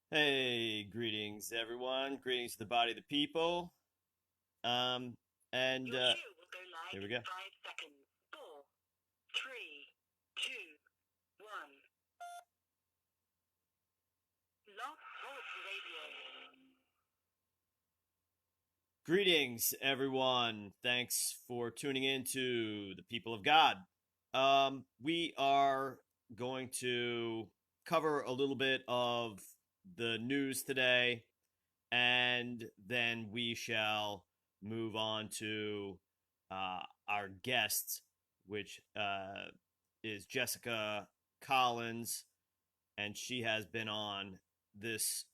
Hey, greetings, everyone. Greetings to the body of the people. Um, and Your shoe will go live here we in go. 5 seconds. Four, three, two, one. Love Talk Radio. Greetings, everyone. Thanks for tuning in to the people of God. We are going to cover a little bit of the news today, and then we shall move on to our guest, which is Jessica Collins, and she has been on this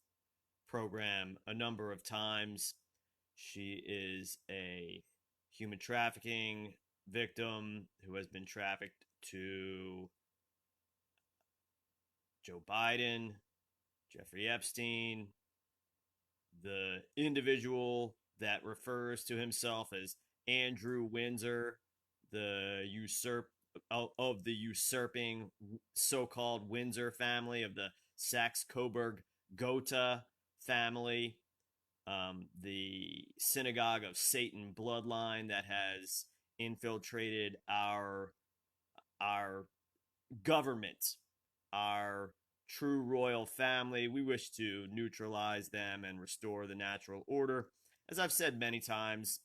program a number of times. She is a human trafficking victim who has been trafficked to Joe Biden, Jeffrey Epstein, the individual that refers to himself as Andrew Windsor, the of the usurping so-called Windsor family of the Saxe-Coburg Gotha family, the synagogue of Satan bloodline that has infiltrated our government, our true royal family. We wish to neutralize them and restore the natural order. As I've said many times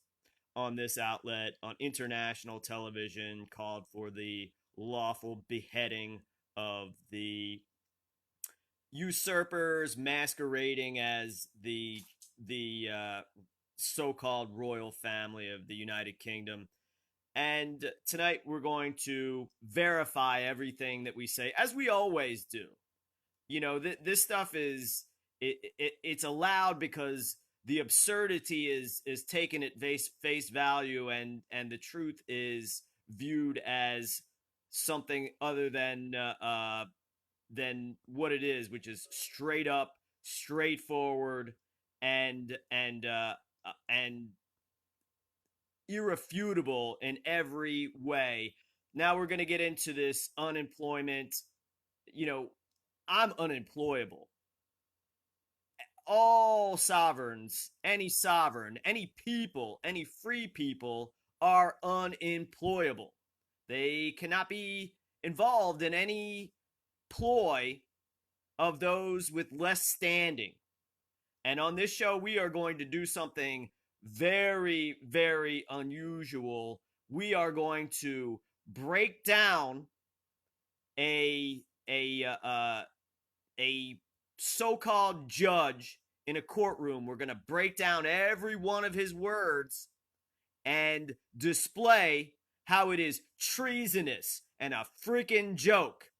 on this outlet, on international television, called for the lawful beheading of the usurpers masquerading as the so-called royal family of the United Kingdom. And tonight we're going to verify everything that we say, as we always do. This stuff it's allowed because the absurdity is taken at face value, and the truth is viewed as something other than what it is, which is straight up, straightforward, and irrefutable in every way. Now we're going to get into this unemployment. You know, I'm unemployable. All sovereigns, any sovereign, any people, any free people are unemployable. They cannot be involved in any ploy of those with less standing. And on this show, we are going to do something very, very unusual. We are going to break down a a uh, uh, a so-called judge in a courtroom. We're going to break down every one of his words and display how it is treasonous and a freaking joke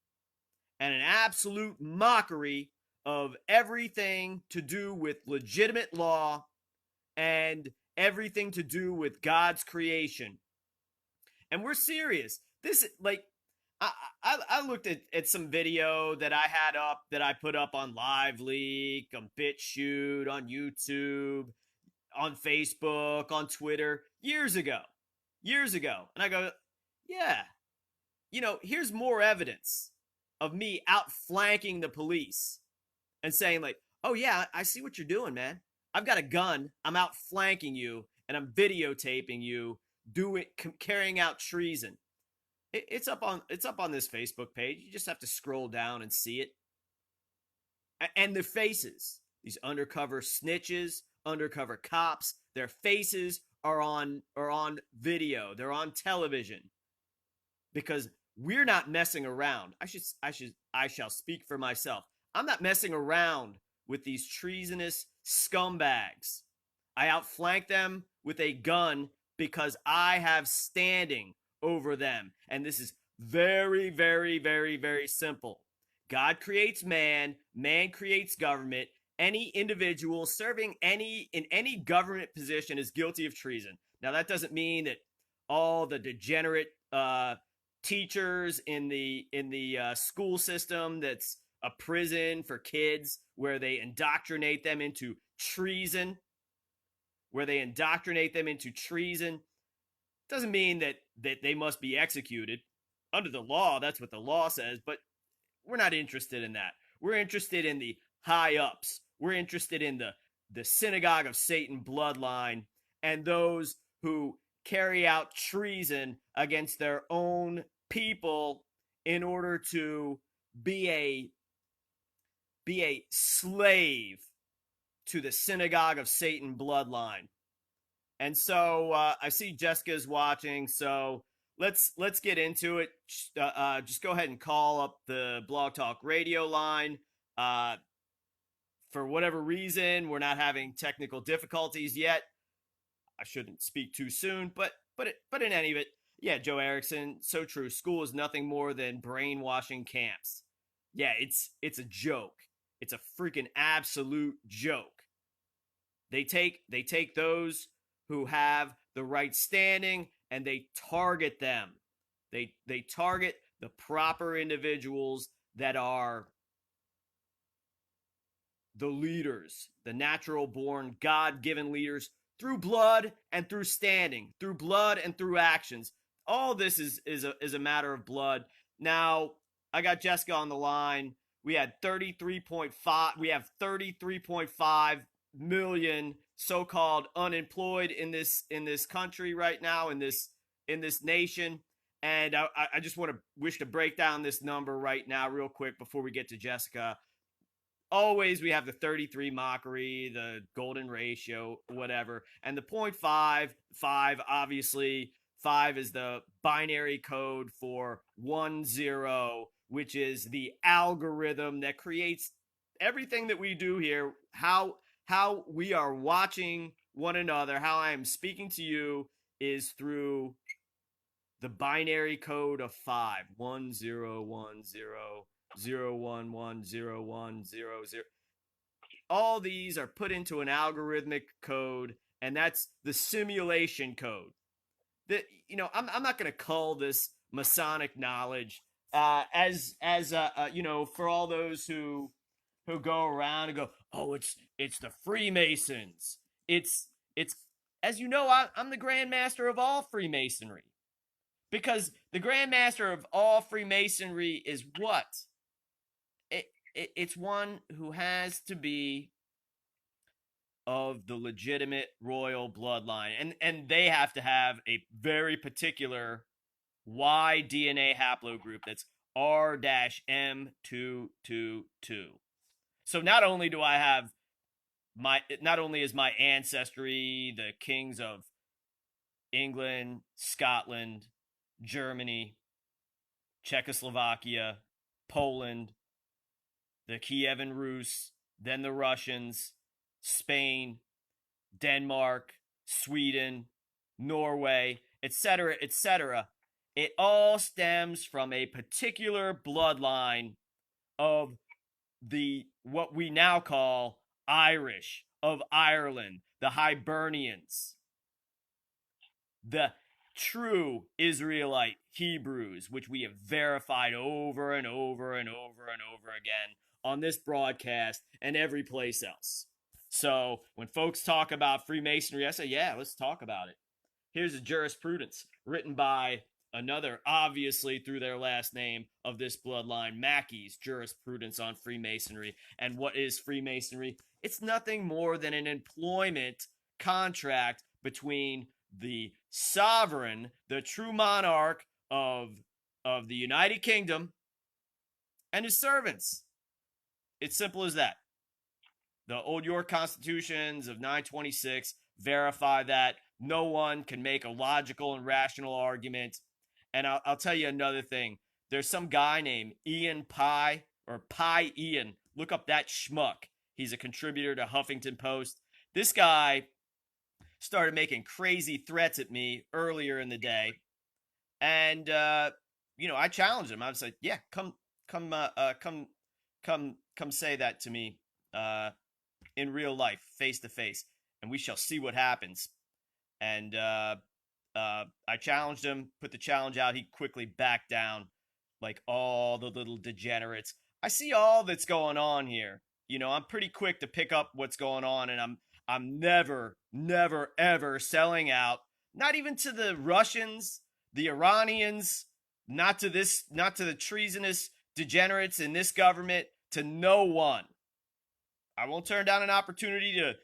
and an absolute mockery of everything to do with legitimate law and everything to do with God's creation. And we're serious. This, like, I looked at some video that I had up, that I put up on Live Leak, on BitChute, on YouTube, on Facebook, on Twitter years ago. Years ago. And I go, yeah, here's more evidence of me outflanking the police and saying, like, oh, yeah, I see what you're doing, man. I've got a gun. I'm outflanking you, and I'm videotaping you carrying out treason. It's up on this Facebook page. You just have to scroll down and see it. And the faces, these undercover snitches, undercover cops, their faces are on video. They're on television because we're not messing around. I shall speak for myself. I'm not messing around with these treasonous scumbags. I outflank them with a gun because I have standing over them. And this is very, very, very, very simple. God creates man, man creates government. Any individual serving in any government position is guilty of treason. Now that doesn't mean that all the degenerate teachers in the school system that's a prison for kids where they indoctrinate them into treason, doesn't mean that they must be executed under the law. That's what the law says, but we're not interested in that. We're interested in the high ups. We're interested in the synagogue of Satan bloodline and those who carry out treason against their own people in order to be a slave to the synagogue of Satan bloodline. And so I see Jessica's watching, so let's get into it. Just go ahead and call up the Blog Talk Radio line. For whatever reason, we're not having technical difficulties yet. I shouldn't speak too soon, but in any event, yeah, Joe Erickson, so true. School is nothing more than brainwashing camps. Yeah, it's a joke. It's a freaking absolute joke. They take those who have the right standing and they target them. They target the proper individuals that are the leaders, the natural born, God given leaders through blood and through standing, through blood and through actions. All this is a matter of blood. Now, I got Jessica on the line. We had 33.5, we have 33.5 million so-called unemployed in this country right now, in this nation. And I just wish to break down this number right now real quick before we get to Jessica. Always we have the 33 mockery, the golden ratio, whatever. And the 0.5, obviously, 5 is the binary code for 10, which is the algorithm that creates everything that we do here, how we are watching one another, how I am speaking to you is through the binary code of 5. 1010 0110100. All these are put into an algorithmic code, and that's the simulation code. That, you know, I'm not going to call this Masonic knowledge. For all those who go around and go, oh, it's the Freemasons. It's as you know, I'm the Grand Master of all Freemasonry, because the Grand Master of all Freemasonry is what? It's one who has to be of the legitimate royal bloodline, and they have to have a very particular Y DNA haplogroup that's R-M222. So not only is my ancestry the kings of England, Scotland, Germany, Czechoslovakia, Poland, the Kievan Rus, then the Russians, Spain, Denmark, Sweden, Norway, etc., etc. It all stems from a particular bloodline of the what we now call Irish, of Ireland, the Hibernians, the true Israelite Hebrews, which we have verified over and over and over and over again on this broadcast and every place else. So when folks talk about Freemasonry, I say, yeah, let's talk about it. Here's a jurisprudence written by another, obviously through their last name of this bloodline, Mackey's jurisprudence on Freemasonry. And what is Freemasonry? It's nothing more than an employment contract between the sovereign, the true monarch of the United Kingdom, and his servants. It's simple as that. The Old York Constitutions of 926 verify that. No one can make a logical and rational argument. And I'll tell you another thing. There's some guy named Ian Pye, or Pye Ian. Look up that schmuck. He's a contributor to Huffington Post. This guy started making crazy threats at me earlier in the day. And, I challenged him. I was like, yeah, come say that to me in real life, face to face, and we shall see what happens. And I challenged him, put the challenge out. He quickly backed down, like all the little degenerates. I see all that's going on here. I'm pretty quick to pick up what's going on, and I'm never, ever selling out. Not even to the Russians, the Iranians, not to the treasonous degenerates in this government, to no one. I won't turn down an opportunity to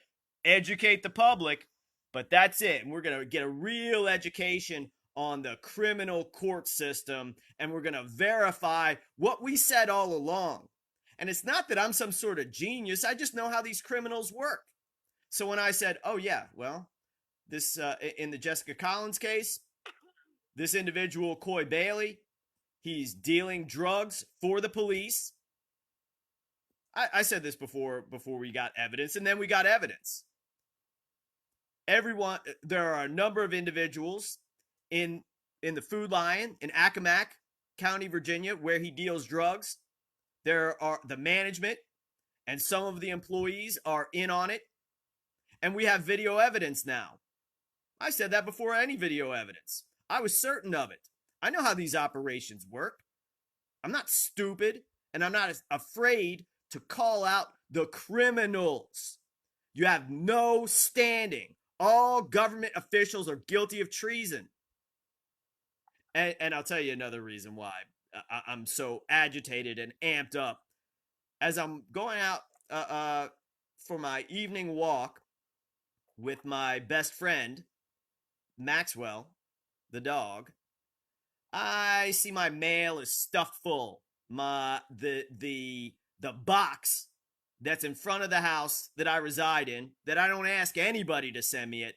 educate the public, but that's it. And we're going to get a real education on the criminal court system, and we're going to verify what we said all along. And it's not that I'm some sort of genius. I just know how these criminals work. So when I said, oh, yeah, well, this in the Jessica Collins case, this individual, Coy Bailey, he's dealing drugs for the police. I said this before we got evidence, and then we got evidence. There are a number of individuals in the Food Lion in Accomack County, Virginia, where he deals drugs. There are the management and some of the employees are in on it. And we have video evidence now. I said that before any video evidence. I was certain of it. I know how these operations work. I'm not stupid, and I'm not afraid to call out the criminals. You have no standing. All government officials are guilty of treason. And I'll tell you another reason why I'm so agitated and amped up. As I'm going out for my evening walk with my best friend, Maxwell, the dog, I see my mail is stuffed full. The box that's in front of the house that I reside in, that I don't ask anybody to send me it,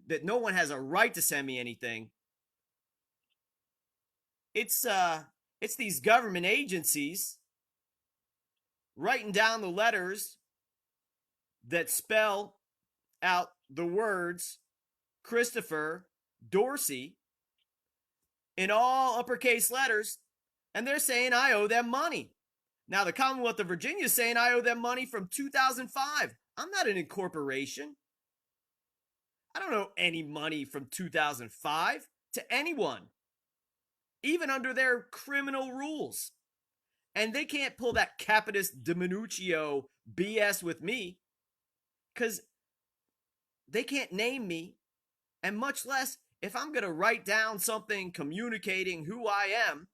that no one has a right to send me anything. It's these government agencies writing down the letters that spell out the words Christopher Dorsey in all uppercase letters, and they're saying I owe them money. Now, the Commonwealth of Virginia is saying I owe them money from 2005. I'm not an incorporation. I don't owe any money from 2005 to anyone, even under their criminal rules. And they can't pull that capitis diminucio BS with me, because they can't name me, and much less if I'm going to write down something communicating who I am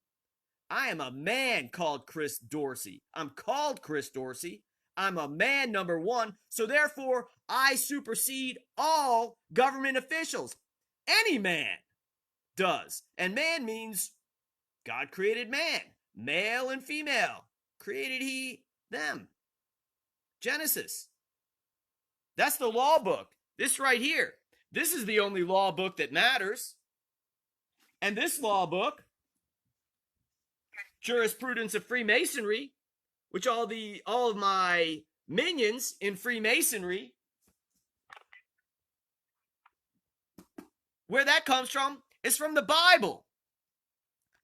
a man called Chris Dorsey. I'm called Chris Dorsey. I'm a man, number one. So therefore, I supersede all government officials. Any man does. And man means God created man. Male and female. Created he them. Genesis. That's the law book. This right here. This is the only law book that matters. And this law book, Jurisprudence of Freemasonry, which all of my minions in Freemasonry, where that comes from is from the Bible.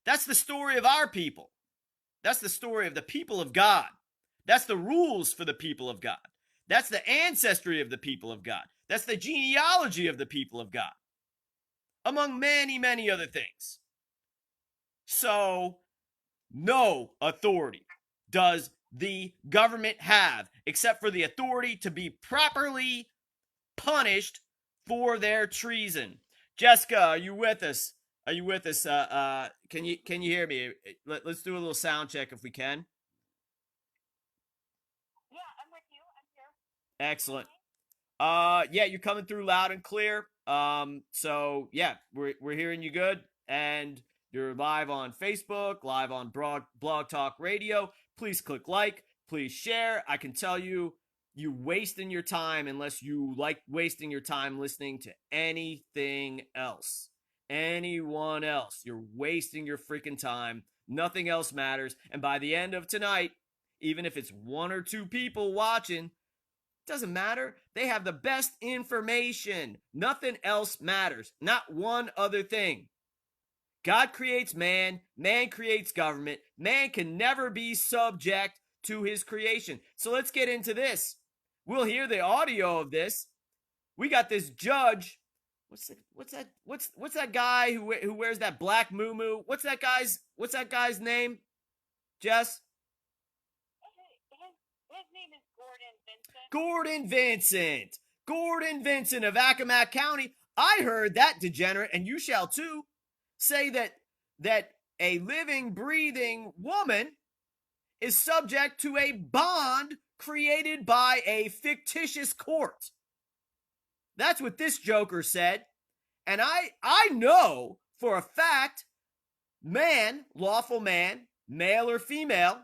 That's the story of our people. That's the story of the people of God. That's the rules for the people of God. That's the ancestry of the people of God. That's the genealogy of the people of God, among many, many other things. So, no authority does the government have except for the authority to be properly punished for their treason. Jessica, are you with us? Are you with us? Can you hear me? Let's do a little sound check if we can. Yeah, I'm with you. I'm here. Excellent. Yeah, you're coming through loud and clear. So yeah, we're hearing you good, and you're live on Facebook, live on Blog Talk Radio. Please click like, please share. I can tell you wasting your time unless you like wasting your time listening to anything else. Anyone else. You're wasting your freaking time. Nothing else matters. And by the end of tonight, even if it's one or two people watching, doesn't matter. They have the best information. Nothing else matters. Not one other thing. God creates man. Man creates government. Man can never be subject to his creation. So let's get into this. We'll hear the audio of this. We got this judge. What's that guy who wears that black muumuu? What's that guy's name? Jess? His name is Gordon Vincent. Gordon Vincent of Accomack County. I heard that degenerate, and you shall too, say that a living, breathing woman is subject to a bond created by a fictitious court. That's what this joker said. And I know for a fact, man, lawful man, male or female,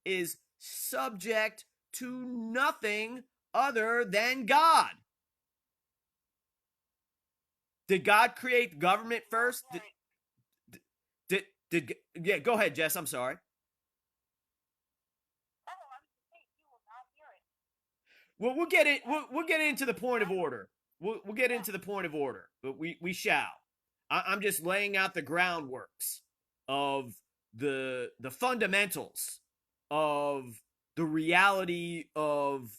is subject to nothing other than God. Did God create government first? Yeah, go ahead, Jess. I'm sorry. Well, we'll get into the point of order. We'll get into the point of order, but we shall. I'm just laying out the groundworks of the fundamentals of the reality of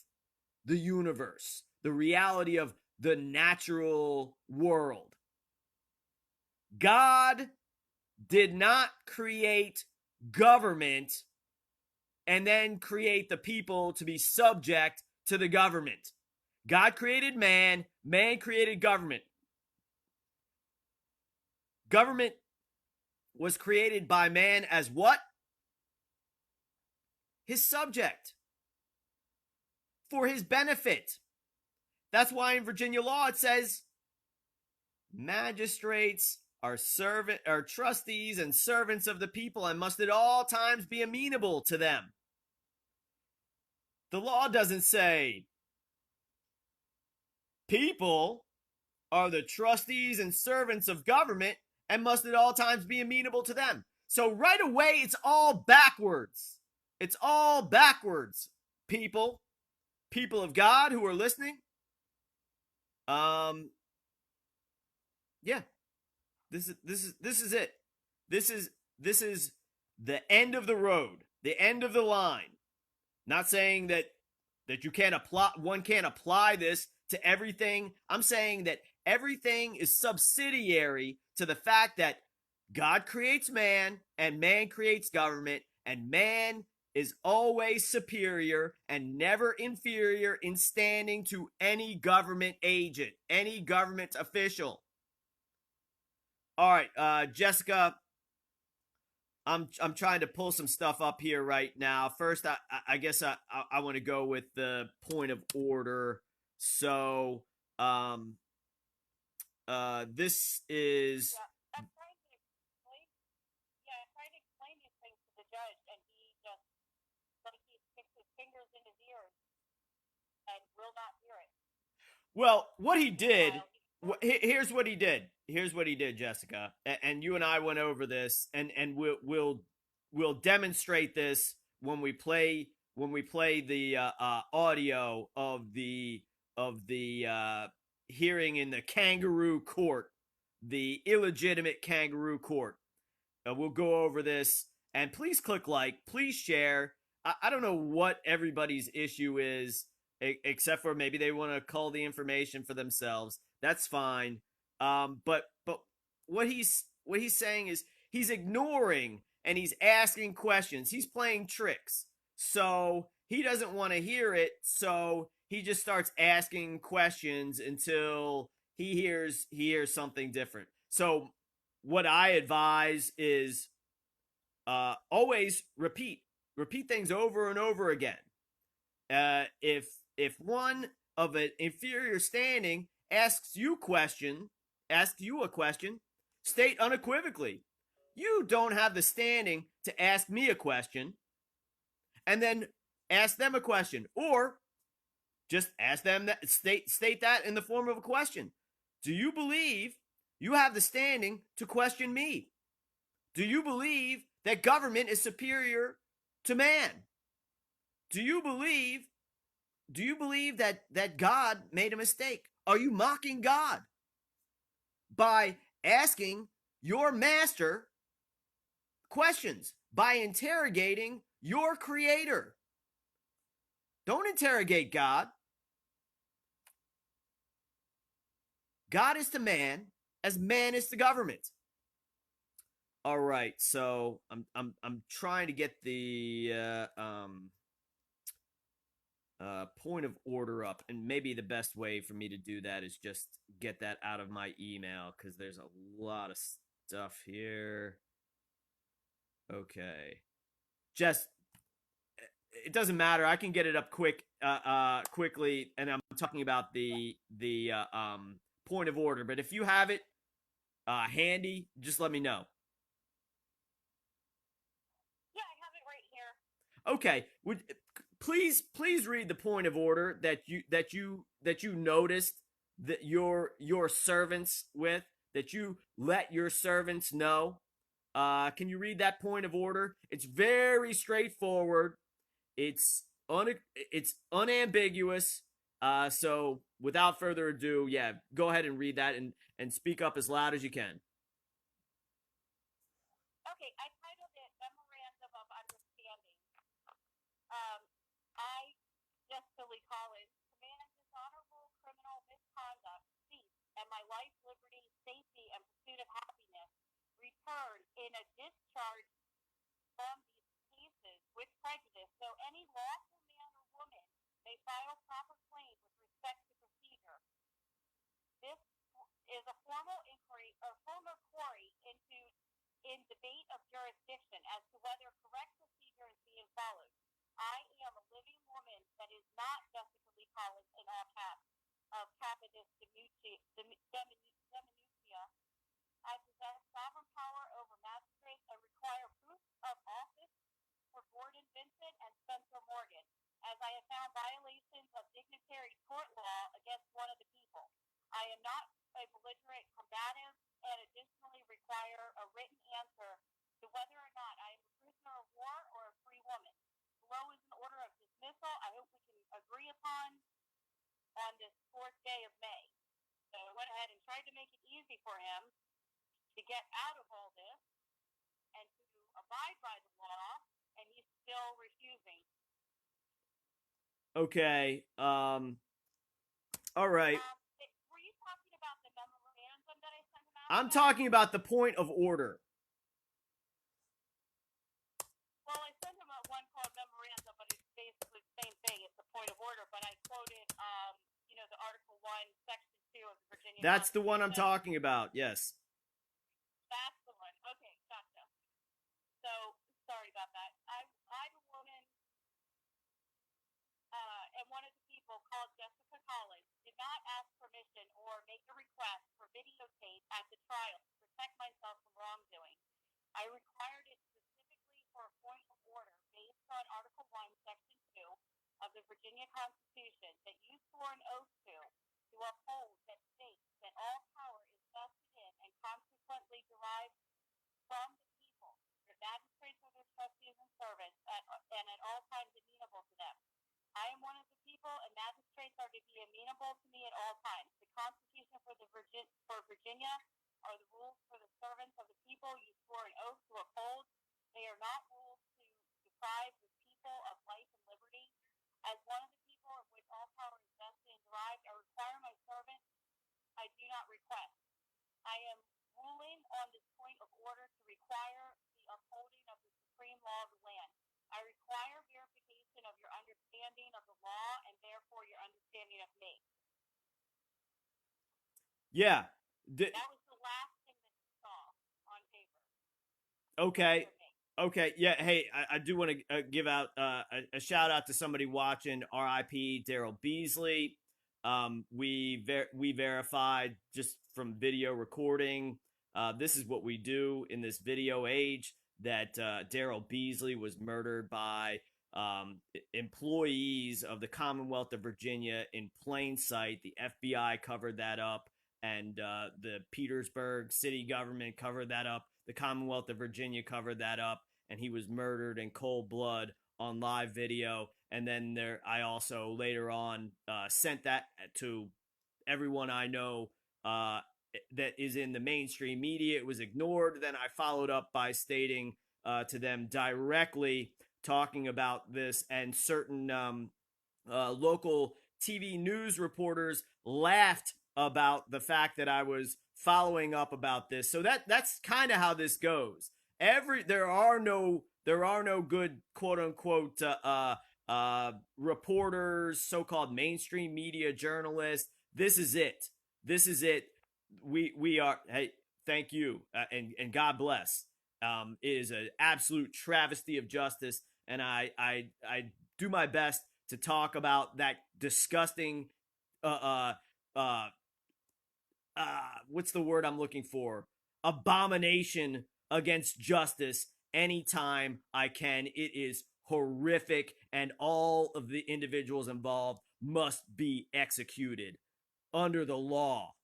the universe, the reality of the natural world. God did not create government and then create the people to be subject to the government. God created man, man created government. Government was created by man as what? His subject. For his benefit. That's why in Virginia law it says magistrates are trustees and servants of the people and must at all times be amenable to them. The law doesn't say people are the trustees and servants of government and must at all times be amenable to them. So right away, it's all backwards. It's all backwards, people. People of God who are listening. Yeah. This is it. This is the end of the road, the end of the line. Not saying that you can't apply this to everything. I'm saying that everything is subsidiary to the fact that God creates man and man creates government, and man is always superior and never inferior in standing to any government agent, any government official. All right, Jessica, I'm trying to pull some stuff up here right now. First, I guess I want to go with the point of order. So, this is. I'm trying to explain these things to the judge, and he just he sticks his fingers in his ears and will not hear it. Well, what he did. Here's what he did. Here's what he did, Jessica. And you and I went over this, and we'll demonstrate this when we play the audio of the hearing in the kangaroo court, the illegitimate kangaroo court. We'll go over this, and please click like, please share. I don't know what everybody's issue is, except for maybe they want to cull the information for themselves. That's fine. But what he's saying is he's ignoring and he's asking questions. He's playing tricks. So he doesn't want to hear it. So he just starts asking questions until he hears something different. So what I advise is always repeat things over and over again. If one of an inferior standing asks you a question, state unequivocally, you don't have the standing to ask me a question, and then ask them a question, or just ask them that, state that in the form of a question. Do you believe you have the standing to question me? Do you believe that government is superior to man? Do you believe that God made a mistake? Are you mocking God by asking your master questions, by interrogating your creator? Don't interrogate God. God is to man as man is to government. All right, so I'm trying to get the point of order up, and maybe the best way for me to do that is just get that out of my email, because there's a lot of stuff here. Okay. just it doesn't matter. I can get it up quickly, and I'm talking about the point of order. But if you have it handy, just let me know. Yeah, I have it right here. Okay, would please read the point of order that you noticed that your servants with that you let your servants know. Can you read that point of order? It's very straightforward. It's it's unambiguous. So without further ado, yeah, go ahead and read that and speak up as loud as you can. Okay, I titled it Memorandum of Understanding. Um, I, Jessica Collins, command dishonorable criminal misconduct cease, and my life, liberty, safety, and pursuit of happiness return in a discharge from these cases with prejudice, so any lawful man or woman may file proper claim with respect to procedure. This is a formal inquiry or formal query into in debate of jurisdiction as to whether correct procedure is being followed. I am a living woman that is not Jessica Lee Collins in all caps of Capitis Diminutia. I possess sovereign power over magistrates and require proof of office for Gordon Vincent and Spencer Morgan, as I have found violations of dignitary tort law against one of the people. I am not a belligerent combative and additionally require a written answer to whether or not I am a prisoner of war or a free woman. Below is an order of dismissal I hope we can agree upon on this fourth day of May. So I went ahead and tried to make it easy for him to get out of all this and to abide by the law, and he's still refusing. Okay. All right. Were you talking about the memorandum that I sent him out? I'm talking about the point of order. Well, I sent him one called memorandum, but it's basically the same thing. It's a point of order, but I quoted, the Article 1, Section 2 of the Virginia That's the one I'm Constitution. talking about. Yes. That's the one. Okay, gotcha. So, sorry about that. I'm a woman, and one of the people called Jessica Collins did not ask permission or make a request for videotape at the trial to protect myself from wrongdoing. I required it specifically for a point of order based on Article 1, Section 2 of the Virginia Constitution that you swore an oath to uphold, that states that all power is vested in and consequently derived from the people, their magistrates or their trustees and servants, and at all times amenable to them. I am one of the people, and magistrates are to be amenable to me at all times. The Constitution for Virginia are the rules for the servants of the people you swore an oath to uphold. They are not rules to deprive the people of life and liberty. As one of the people of which all power is vested and derived, I require my servant. I do not request. I am ruling on this point of order to require the upholding of the supreme law of the land. I require verification of your understanding of the law and therefore your understanding of me. Yeah. That was the last thing that you saw on paper. Okay. Okay. Yeah. Hey, I do want to give out a shout out to somebody watching. R.I.P. Daryl Beasley. We verified just from video recording. This is what we do in this video age. That Daryl Beasley was murdered by employees of the Commonwealth of Virginia in plain sight. The FBI covered that up, and the Petersburg city government covered that up. The Commonwealth of Virginia covered that up, and he was murdered in cold blood on live video. And then I also later on sent that to everyone I know that is in the mainstream media. It was ignored. Then I followed up by stating to them directly, talking about this, and certain local TV news reporters laughed about the fact that I was following up about this. So that's kind of how this goes. There are no good quote unquote reporters, so-called mainstream media journalists. This is it. This is it. We are. Hey, thank you, and God bless. It is an absolute travesty of justice, and I do my best to talk about that disgusting uh uh what's the word I'm looking for? Abomination against justice anytime I can. It is horrific, and all of the individuals involved must be executed under the law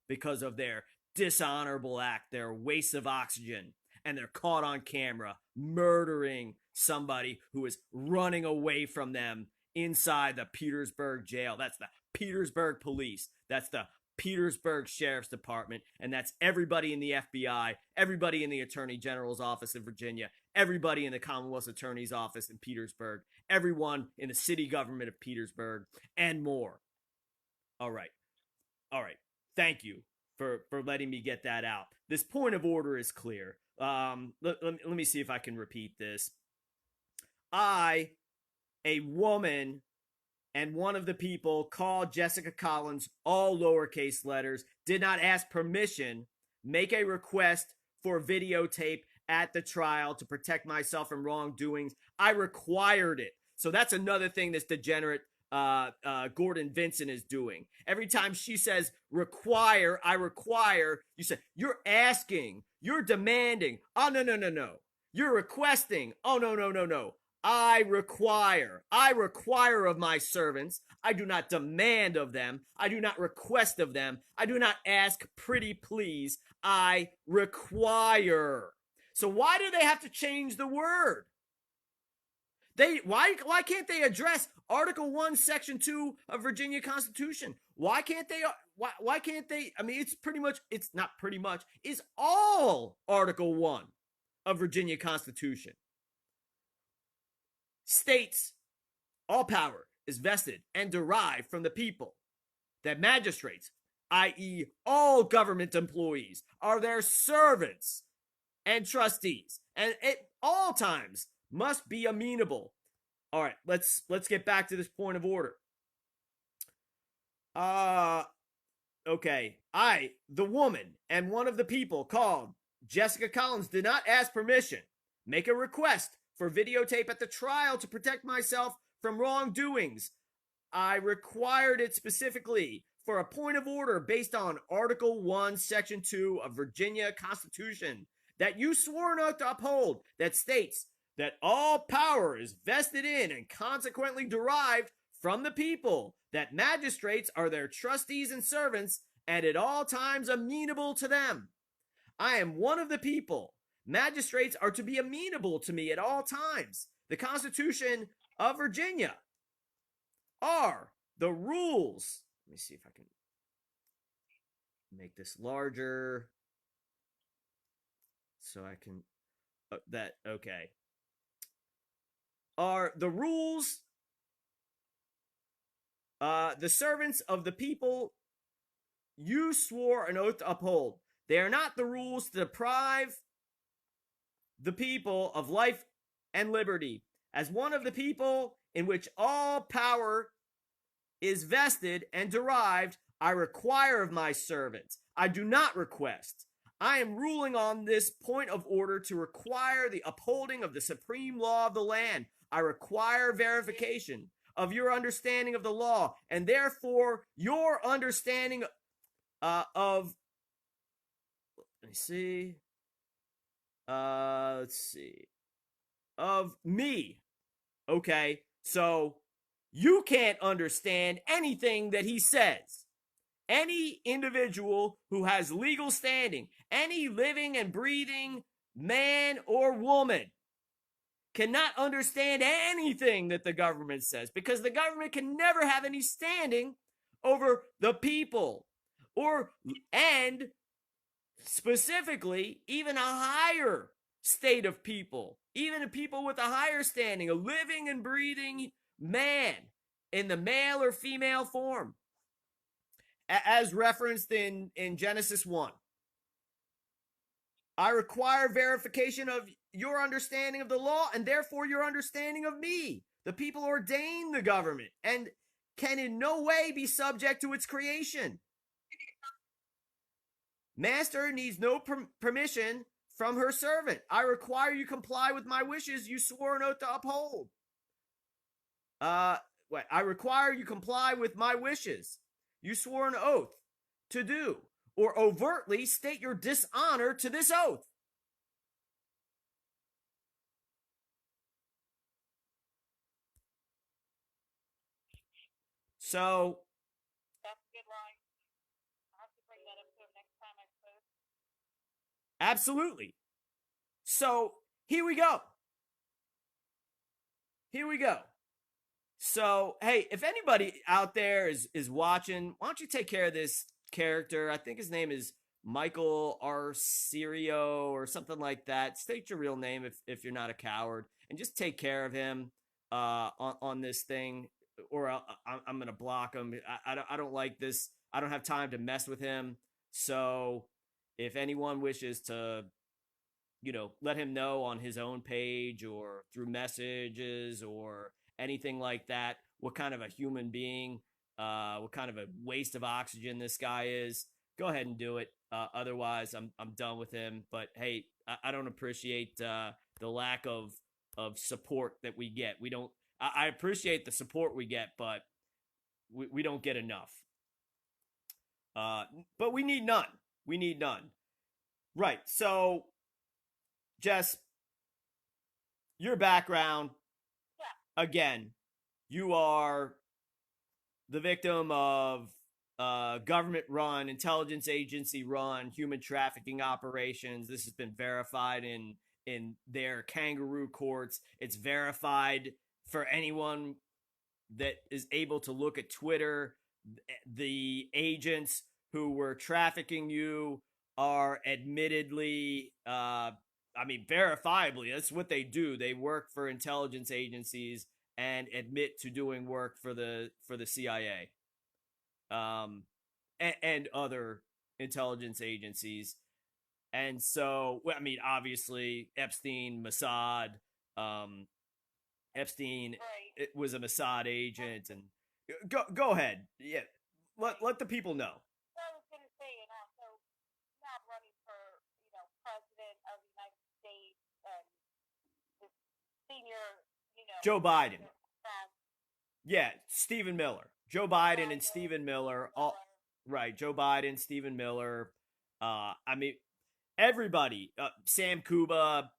because of their dishonorable act, their waste of oxygen, and they're caught on camera murdering somebody who is running away from them inside the Petersburg jail. That's the Petersburg police. That's the Petersburg Sheriff's Department, and that's everybody in the FBI, everybody in the Attorney General's office in Virginia, everybody in the Commonwealth Attorney's office in Petersburg, everyone in the city government of Petersburg, and more. All right. All right. Thank you for letting me get that out. This point of order is clear. Let me see if I can repeat this. I, a woman, and one of the people called Jessica Collins, all lowercase letters, did not ask permission, make a request for videotape at the trial to protect myself from wrongdoings. I required it. So that's another thing this degenerate Gordon Vincent is doing. Every time she says require, I require, you say you're asking, you're demanding. Oh, no, no, no, no. You're requesting. Oh, no, no, no, no. I require of my servants. I do not demand of them. I do not request of them. I do not ask pretty please. I require. So why do they have to change the word? Why can't they address Article 1, Section 2 of Virginia Constitution? Why can't they I mean, it's not pretty much, it's all Article 1 of Virginia Constitution. States, all power is vested and derived from the people. That magistrates, i.e. all government employees, are their servants and trustees, and at all times must be amenable. All right, let's get back to this point of order. Okay. I, the woman, and one of the people called Jessica Collins did not ask permission, make a request for videotape at the trial to protect myself from wrongdoings. I required it specifically for a point of order based on Article 1, Section 2 of Virginia Constitution that you swore an oath to uphold, that states that all power is vested in and consequently derived from the people, that magistrates are their trustees and servants, and at all times amenable to them. I am one of the people. Magistrates are to be amenable to me at all times. The Constitution of Virginia are the rules. Let me see if I can make this larger so I can okay. Are the rules the servants of the people you swore an oath to uphold. They are not the rules to deprive the people of life and liberty. As one of the people in which all power is vested and derived, I require of my servants. I do not request. I am ruling on this point of order to require the upholding of the supreme law of the land. I require verification of your understanding of the law, and therefore your understanding of, let's see, of me. Okay, so you can't understand anything that he says. Any individual who has legal standing, any living and breathing man or woman, cannot understand anything that the government says, because the government can never have any standing over the people, and specifically even a higher state of people, even a people with a higher standing, a living and breathing man in the male or female form, as referenced in Genesis 1. I require verification of your understanding of the law, and therefore your understanding of me. The people ordain the government and can in no way be subject to its creation. Master needs no permission from her servant. I require you comply with my wishes you swore an oath to uphold. I require you comply with my wishes you swore an oath to do, or overtly state your dishonor to this oath. So, That's a good line. I'll have to bring that up to him next time I suppose. absolutely. So, here we go. Here we go. So, hey, if anybody out there is watching, why don't you take care of this character? I think his name is Michael Arcerio or something like that. State your real name if you're not a coward, and just take care of him on this thing, or I'm gonna block him. I don't like this. I don't have time to mess with him. So, if anyone wishes to, let him know on his own page or through messages or anything like that what kind of a human being, what kind of a waste of oxygen this guy is, go ahead and do it. Otherwise, I'm done with him. But hey, I don't appreciate the lack of support that we get. We don't. I appreciate the support we get, but we don't get enough. But we need none. We need none. Right. So, Jess, your background, Yeah. again, you are the victim of government run, intelligence agency run, human trafficking operations. This has been verified in their kangaroo courts. It's verified for anyone that is able to look at Twitter. The agents who were trafficking you are admittedly, verifiably, that's what they do. They work for intelligence agencies and admit to doing work for the CIA, and other intelligence agencies. And so, obviously, Epstein, Mossad, um, Epstein Right. it was a Mossad agent, and go ahead, yeah, let the people know. So I was going to say, and also not running for, president of the United States and the senior, Joe Biden, um, yeah, Stephen Miller, Joe Biden and Stephen Miller, all right, Joe Biden, Stephen Miller, everybody, Sam Kuba,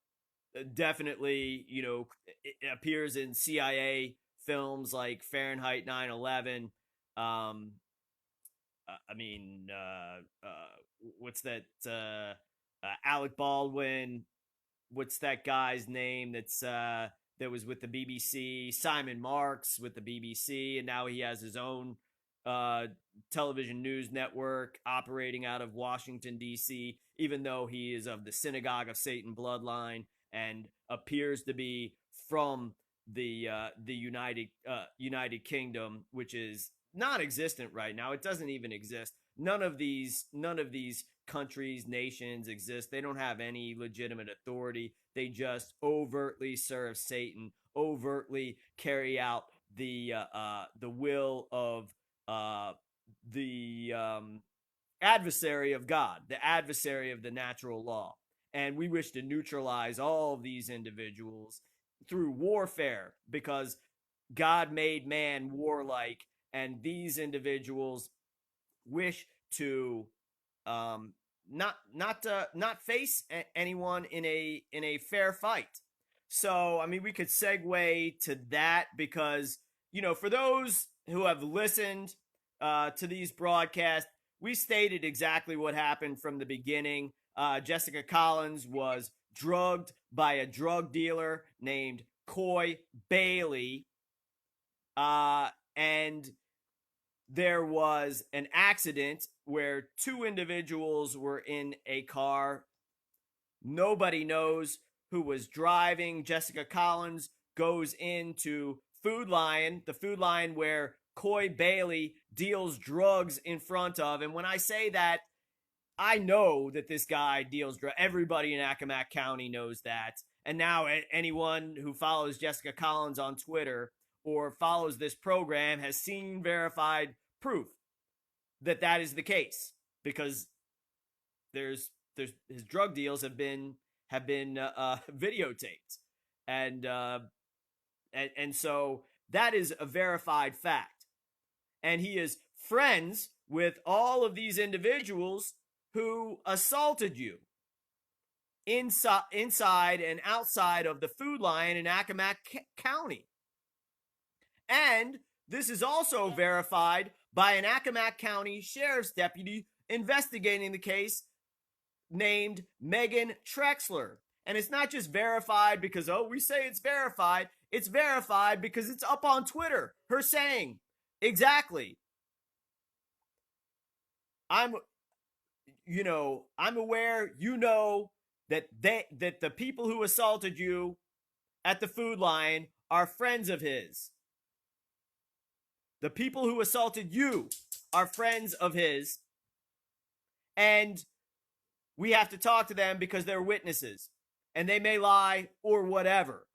definitely, it appears in CIA films like Fahrenheit 9/11. Um, what's that? Alec Baldwin. What's that guy's name? That was with the BBC. Simon Marks with the BBC, and now he has his own uh, television news network operating out of Washington D.C. Even though he is of the Synagogue of Satan bloodline and appears to be from the United Kingdom, which is non-existent right now. It doesn't even exist. None of these countries, nations exist. They don't have any legitimate authority. They just overtly serve Satan, overtly carry out the will of the adversary of God, the adversary of the natural law. And we wish to neutralize all of these individuals through warfare because God made man warlike, and these individuals wish to not face anyone in a fair fight. So we could segue to that because for those who have listened to these broadcasts, we stated exactly what happened from the beginning. Jessica Collins was drugged by a drug dealer named Coy Bailey, and there was an accident where two individuals were in a car. Nobody knows who was driving. Jessica Collins goes into Food Lion, the Food Lion where Coy Bailey deals drugs in front of. And when I say that, I know that this guy deals drugs. Everybody in Accomack County knows that. And now anyone who follows Jessica Collins on Twitter or follows this program has seen verified proof that is the case because there's his drug deals have been have been videotaped, and so that is a verified fact. And he is friends with all of these individuals who assaulted you inside and outside of the Food Lion in Accomack County. And this is also verified by an Accomack County Sheriff's deputy investigating the case named Megan Trexler. And it's not just verified because, oh, we say it's verified. It's verified because it's up on Twitter. Her saying, exactly. I'm aware, that the people who assaulted you at the Food Lion are friends of his. The people who assaulted you are friends of his. And we have to talk to them because they're witnesses. And they may lie or whatever.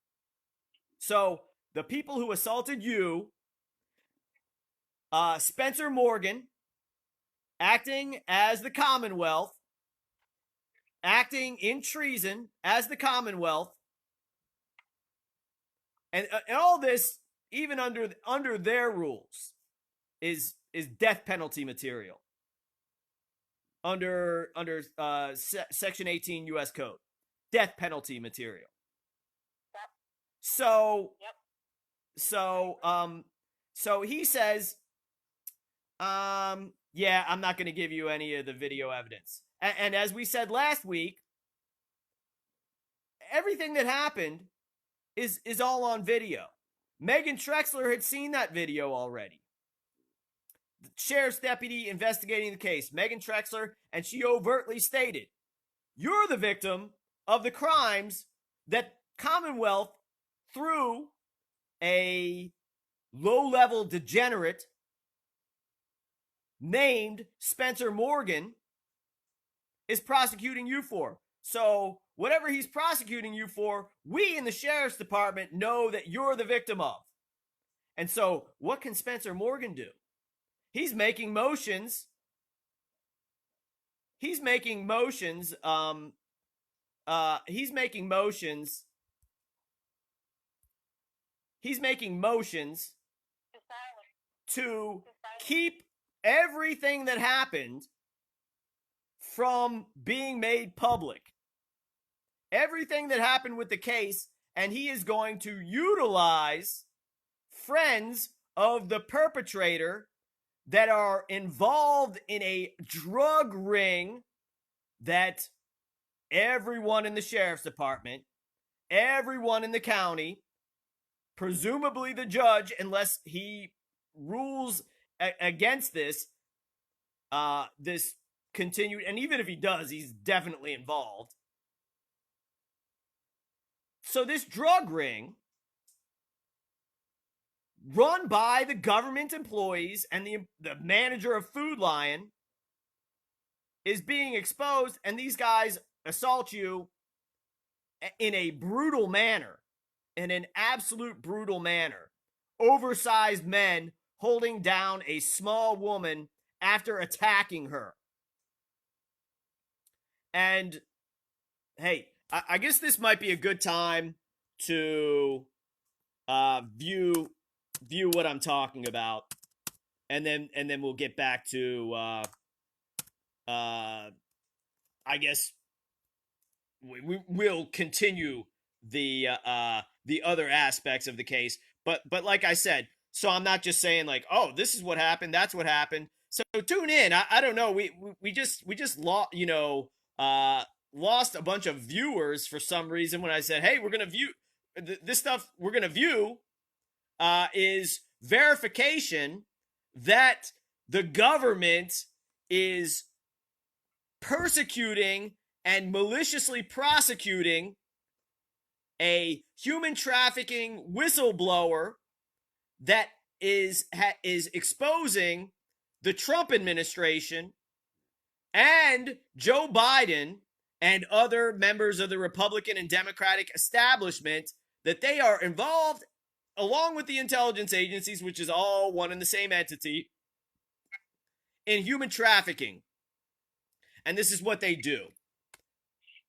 So the people who assaulted you, Spencer Morgan, acting as the Commonwealth, acting in treason as the Commonwealth, and all this, even under their rules, is death penalty material under Section 18 U.S. Code, death penalty material. So he says, yeah, I'm not going to give you any of the video evidence. And as we said last week, everything that happened is all on video. Megan Trexler had seen that video already. The sheriff's deputy investigating the case, Megan Trexler, and she overtly stated, you're the victim of the crimes that Commonwealth, through a low-level degenerate named Spencer Morgan, is prosecuting you for. So whatever he's prosecuting you for, we in the sheriff's department know that you're the victim of. And so what can Spencer Morgan do? He's making motions. He's making motions to keep everything that happened from being made public. Everything that happened with the case, and he is going to utilize friends of the perpetrator that are involved in a drug ring that everyone in the sheriff's department, everyone in the county, presumably the judge, unless he rules against this continued, and even if he does, he's definitely involved. So this drug ring, run by the government employees and the manager of Food Lion, is being exposed, and these guys assault you in a brutal manner, in an absolute brutal manner. Oversized men holding down a small woman after attacking her. And hey, I guess this might be a good time to view what I'm talking about, and then we'll get back to I guess we'll continue the other aspects of the case. But like I said, so I'm not just saying like, oh, this is what happened, that's what happened. So tune in. I don't know. We just lost, lost a bunch of viewers for some reason when I said, hey, we're gonna view this stuff. We're gonna view is verification that the government is persecuting and maliciously prosecuting a human trafficking whistleblower that is exposing the Trump administration and Joe Biden and other members of the Republican and Democratic establishment, that they are involved, along with the intelligence agencies, which is all one and the same entity, in human trafficking. And this is what they do.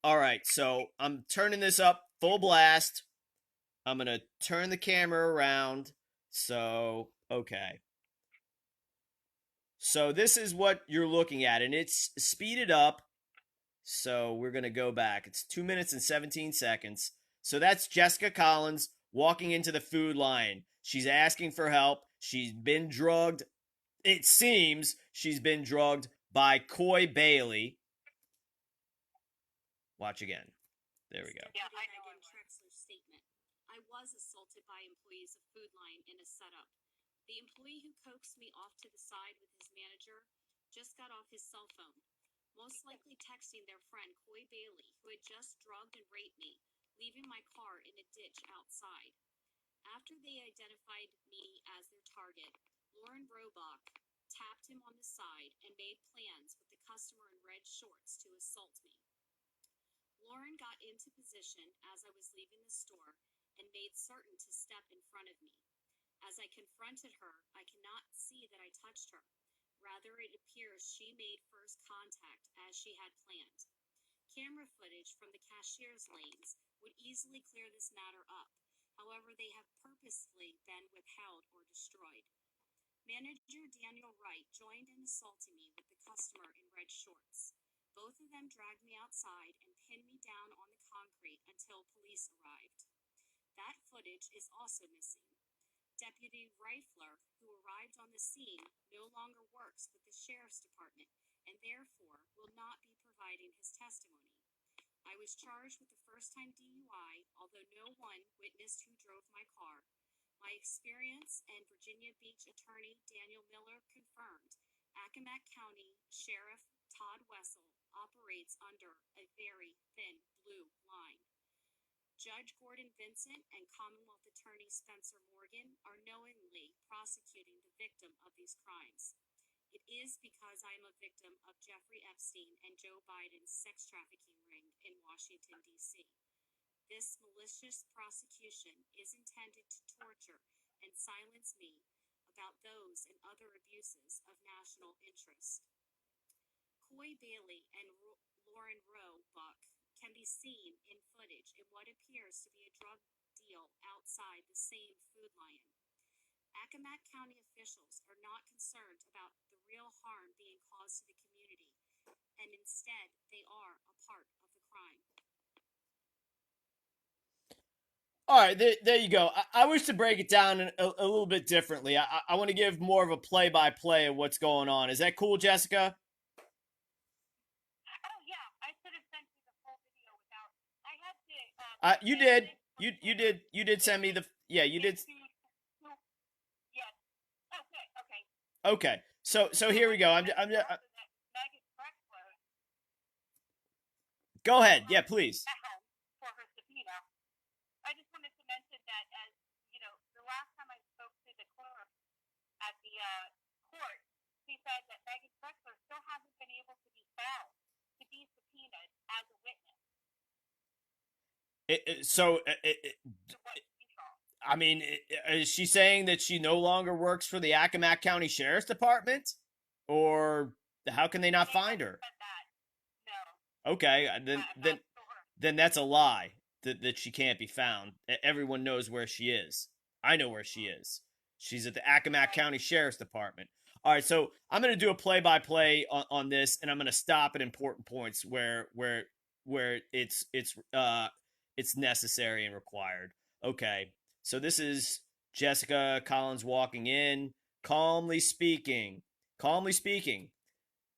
All right, so I'm turning this up full blast. I'm gonna turn the camera around. So, okay. So this is what you're looking at, and it's speeded up. So we're gonna go back. It's 2 minutes and 17 seconds. So that's Jessica Collins walking into the food line. She's asking for help. She's been drugged. It seems she's been drugged by Coy Bailey. Watch again. There we go. Yeah, I know. In Trexler's statement, I was assaulted by employees of Food Line in a setup. The employee who coaxed me off to the side with his manager just got off his cell phone, most likely texting their friend Coy Bailey, who had just drugged and raped me, leaving my car in a ditch outside. After they identified me as their target, Lauren Robach tapped him on the side and made plans with the customer in red shorts to assault me. Lauren got into position as I was leaving the store and made certain to step in front of me. As I confronted her, I cannot see that I touched her. Rather, it appears she made first contact as she had planned. Camera footage from the cashier's lanes would easily clear this matter up. However, they have purposefully been withheld or destroyed. Manager Daniel Wright joined in assaulting me with the customer in red shorts. Both of them dragged me outside and pinned me down on the concrete until police arrived. That footage is also missing. Deputy Reifler, who arrived on the scene, no longer works with the Sheriff's Department and therefore will not be providing his testimony. I was charged with a first-time DUI, although no one witnessed who drove my car. My experience and Virginia Beach attorney Daniel Miller confirmed Accomack County Sheriff Todd Wessel operates under a very thin blue line. Judge Gordon Vincent and Commonwealth Attorney Spencer Morgan are knowingly prosecuting the victim of these crimes. It is because I am a victim of Jeffrey Epstein and Joe Biden's sex trafficking ring in Washington, D.C. This malicious prosecution is intended to torture and silence me about those and other abuses of national interest. Coy Bailey and Lauren Robach can be seen in footage in what appears to be a drug deal outside the same Food Lion. Accomack County officials are not concerned about the real harm being caused to the community, and instead they are a part of the crime. All right, there you go. I wish to break it down a little bit differently. I want to give more of a play-by-play of what's going on. Is that cool, Jessica? Oh yeah, I should have sent you the full video without. I had to. You did. You did send me the. Yeah, you did. Yes. Okay. Okay. Okay. So here we go. Maggot Drexler Go ahead. Yeah, please. for her subpoena. I just wanted to mention that, as you know, the last time I spoke to the clerk at the court, he said that Maggot Drexler still hasn't been able to be found to be subpoenaed as a witness. I mean, is she saying that she no longer works for the Accomack County Sheriff's Department, or how can they not find her? No. Okay, then that's a lie that she can't be found. Everyone knows where she is. I know where she is. She's at the Accomack County Sheriff's Department. All right, so I'm going to do a play-by-play on this, and I'm going to stop at important points where it's necessary and required. Okay, so this is Jessica Collins walking in, calmly speaking.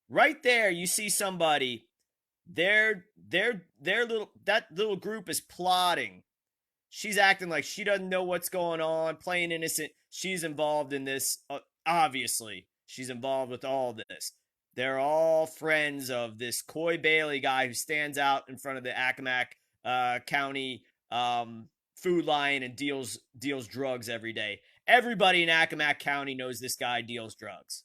Right there, you see somebody. Their little group is plotting. She's acting like she doesn't know what's going on, playing innocent. She's involved in this. Obviously, she's involved with all this. They're all friends of this Coy Bailey guy who stands out in front of the Accomack County Food Lion and deals drugs every day. Everybody in Accomack County knows this guy deals drugs.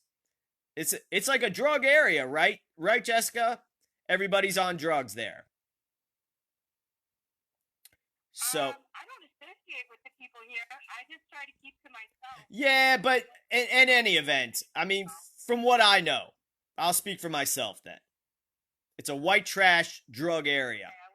It's like a drug area, right? Right, Jessica? Everybody's on drugs there. So I don't associate with the people here. I just try to keep to myself. Yeah, but in any event, I mean, from what I know, I'll speak for myself then. It's a white trash drug area. Yeah,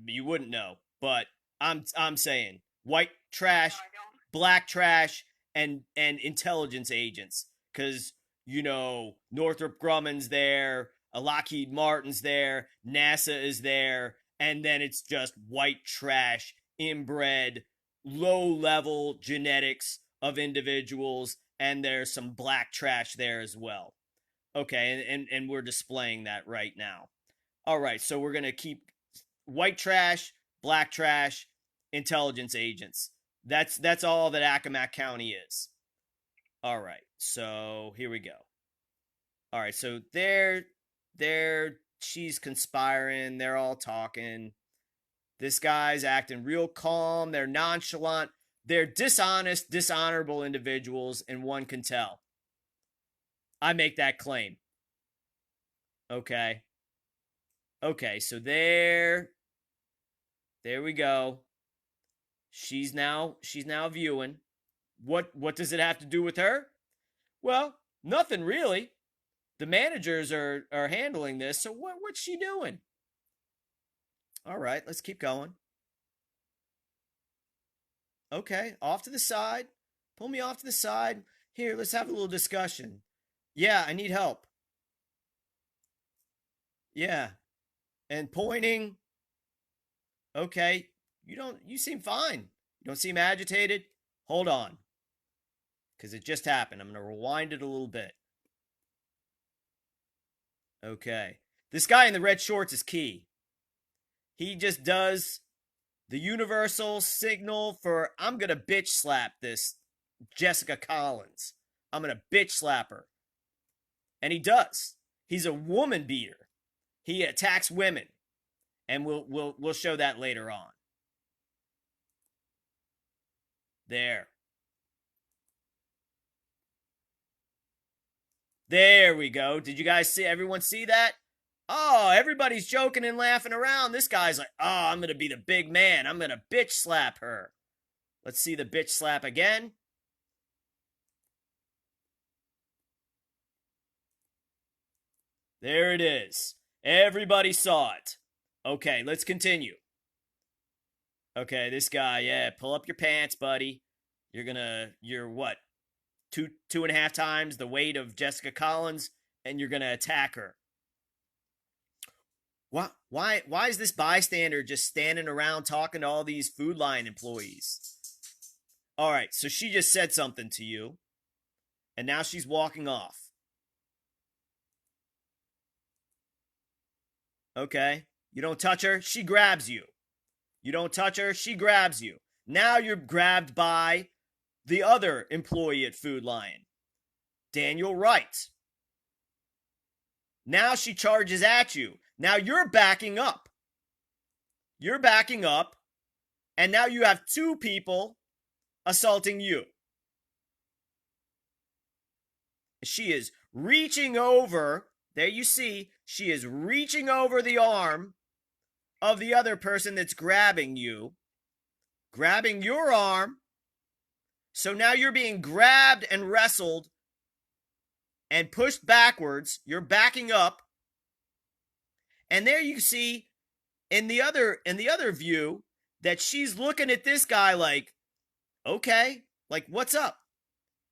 You wouldn't know, but I'm saying white trash, No, I don't. black trash, and intelligence agents, because Northrop Grumman's there, Lockheed Martin's there, NASA is there, and then it's just white trash, inbred, low level genetics of individuals, and there's some black trash there as well. Okay, and we're displaying that right now. All right, so we're gonna keep white trash, black trash, intelligence agents. That's all that Accomack County is. All right, so here we go. All right, so she's conspiring. They're all talking. This guy's acting real calm. They're nonchalant. They're dishonest, dishonorable individuals, and one can tell. I make that claim. Okay. Okay, so there we go. She's now viewing. What does it have to do with her? Well, nothing really. The managers are handling this, so what's she doing? All right, let's keep going. Okay, off to the side. Pull me off to the side. Here, let's have a little discussion. Yeah, I need help. Yeah. And pointing. Okay, you seem fine. You don't seem agitated. Hold on. Because it just happened. I'm going to rewind it a little bit. Okay. This guy in the red shorts is key. He just does the universal signal for, I'm going to bitch slap this Jessica Collins. I'm going to bitch slap her. And he does. He's a woman beater. He attacks women. And we'll show that later on. There. There we go. Did you guys see, everyone see that? Oh, everybody's joking and laughing around. This guy's like, oh, I'm going to be the big man. I'm going to bitch slap her. Let's see the bitch slap again. There it is. Everybody saw it. Okay, let's continue. Okay, this guy, yeah, pull up your pants, buddy. You're what? Two and a half times the weight of Jessica Collins, and you're gonna attack her. Why is this bystander just standing around talking to all these Food Line employees? All right, so she just said something to you, and now she's walking off. Okay, you don't touch her, she grabs you. You don't touch her, she grabs you. Now you're grabbed by the other employee at Food Lion, Daniel Wright. Now she charges at you. Now you're backing up. You're backing up, and now you have two people assaulting you. She is reaching over. There you see, she is reaching over the arm of the other person that's grabbing you, grabbing your arm. So now you're being grabbed and wrestled and pushed backwards. You're backing up. And there you see in the other view that she's looking at this guy like, okay, like, what's up?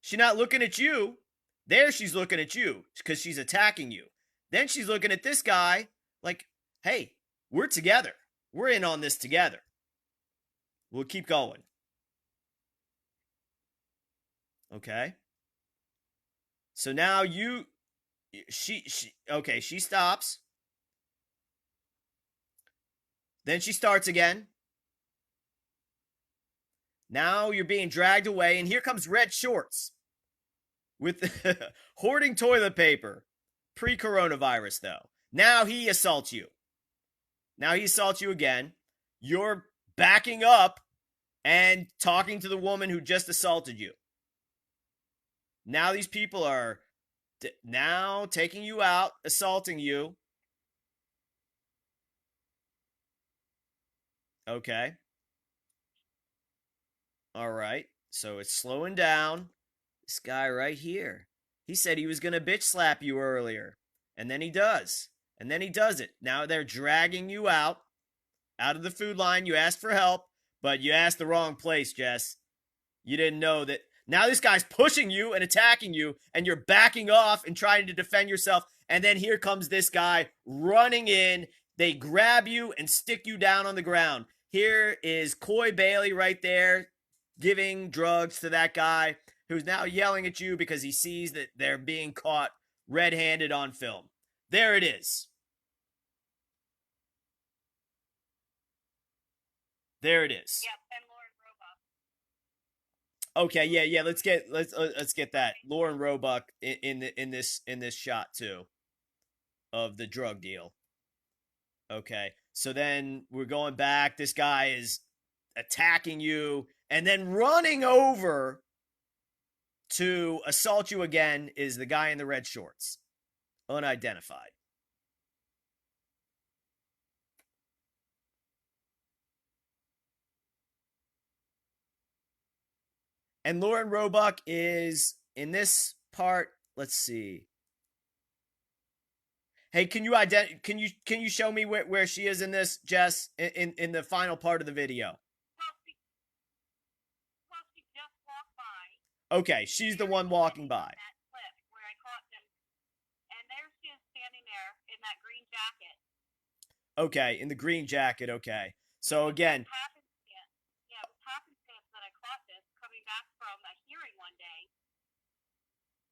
She's not looking at you. There she's looking at you because she's attacking you. Then she's looking at this guy like, hey, we're together. We're in on this together. We'll keep going. Okay. So now she stops. Then she starts again. Now you're being dragged away, and here comes Red Shorts with hoarding toilet paper. Pre-coronavirus, though. Now he assaults you. Now he assaults you again. You're backing up and talking to the woman who just assaulted you. Now these people are now taking you out, assaulting you. Okay. All right. So it's slowing down. This guy right here. He said he was going to bitch slap you earlier. And then he does. And then he does it. Now they're dragging you out. out of the food line. You asked for help, but you asked the wrong place, Jess. You didn't know that. Now this guy's pushing you and attacking you, and you're backing off and trying to defend yourself. And then here comes this guy running in. They grab you and stick you down on the ground. Here is Coy Bailey right there giving drugs to that guy who's now yelling at you because he sees that they're being caught red-handed on film. There it is. There it is. Yep, and Lauren Roebuck. Okay, yeah. Let's get that Lauren Roebuck in this shot too of the drug deal. Okay, so then we're going back. This guy is attacking you and then running over to assault you again is the guy in the red shorts, unidentified. And Lauren Roebuck is in this part. Let's see. Hey, can you show me where she is in this, Jess? In the final part of the video. Well, she just walked by. Okay, she's the one walking by. That clip where I caught them, and there she is standing there in that green jacket. Okay, in the green jacket. Okay, so again. It was happenstance that I caught this coming back from a hearing one day.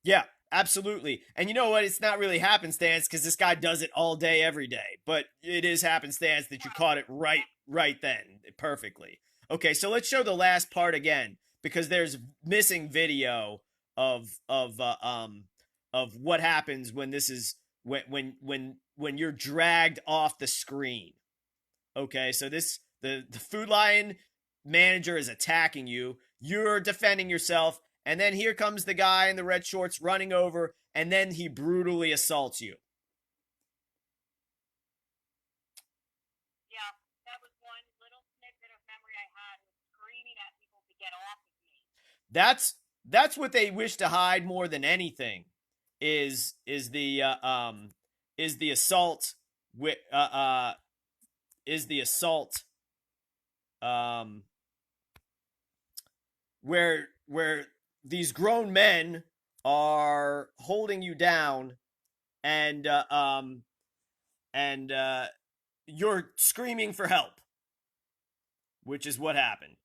Yeah, absolutely. And you know what? It's not really happenstance because this guy does it all day, every day. But it is happenstance that you caught it right then, perfectly. Okay, so let's show the last part again because there's missing video of what happens when this is when you're dragged off the screen. Okay, so the Food Lion manager is attacking you. You're defending yourself. And then here comes the guy in the red shorts running over, and then he brutally assaults you. Yeah, that was one little snippet of memory I had, was screaming at people to get off of me. That's what they wish to hide more than anything, is the assault with where these grown men are holding you down and you're screaming for help, which is what happened.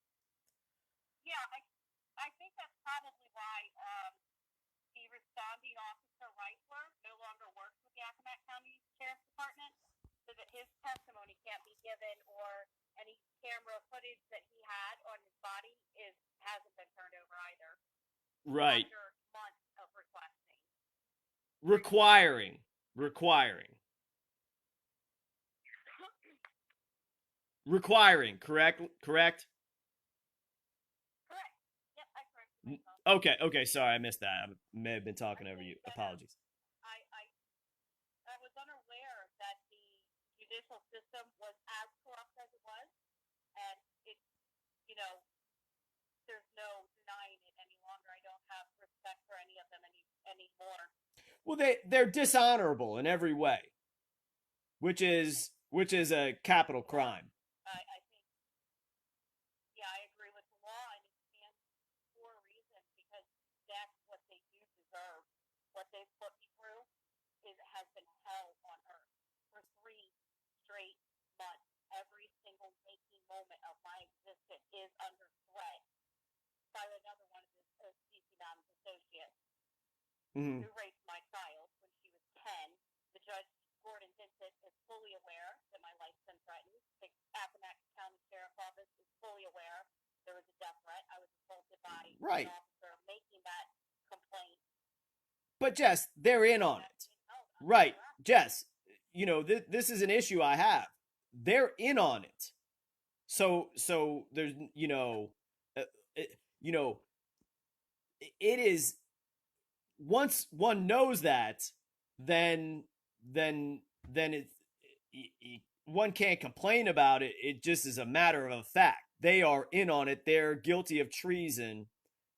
Yeah, I think that's probably why the responding officer Reisler no longer works with the Accomack County Sheriff's Department, so that his testimony can't be given, or any camera footage that he had on his body hasn't been turned over either. Right. After months of requesting. Requiring. Correct? Correct. Yep, I corrected myself. Okay, sorry, I missed that. I may have been talking over you. Apologies. I was unaware that the judicial system was as corrupt as it was, and there's no denying it any longer. I don't have respect for any of them anymore. Well, they're dishonorable in every way, which is a capital crime. I think, yeah, I agree with the law, and it stands for a reason, because that's what they do deserve. What they've put me through has been hell on earth for 3 straight months. Every single waking moment of my existence is under threat by another one of his CC Mountain's associates, who raped my child when she was 10. The judge, Gordon Vincent, is fully aware that my life's been threatened. The Accomack County Sheriff's Office is fully aware there was a death threat. I was assaulted by an officer making that complaint. But Jess, they're in on it. Right, Jess, this is an issue I have. They're in on it. So there's, it is, once one knows that, then one can't complain about it. It just is a matter of fact. They are in on it. They're guilty of treason,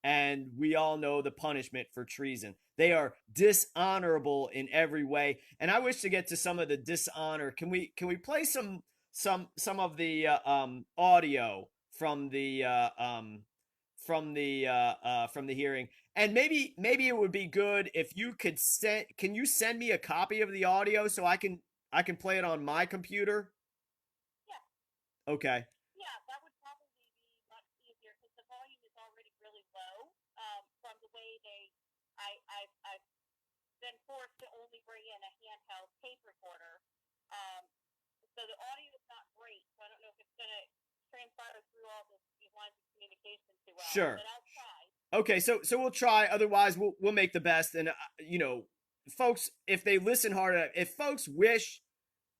and we all know the punishment for treason. They are dishonorable in every way. And I wish to get to some of the dishonor. Can we play some some of the audio from the hearing. And maybe it would be good if you could send can you send me a copy of the audio so I can play it on my computer? Yeah, Okay. yeah, that would probably be much easier because the volume is already really low from the way I've been forced to only bring in a handheld tape recorder. Um, so the audio is not great. So I don't know if it's going to transpire through all these lines of communication too well, Sure. but I'll try. Okay, so we'll try. Otherwise, we'll make the best. And folks, if they listen hard enough, if folks wish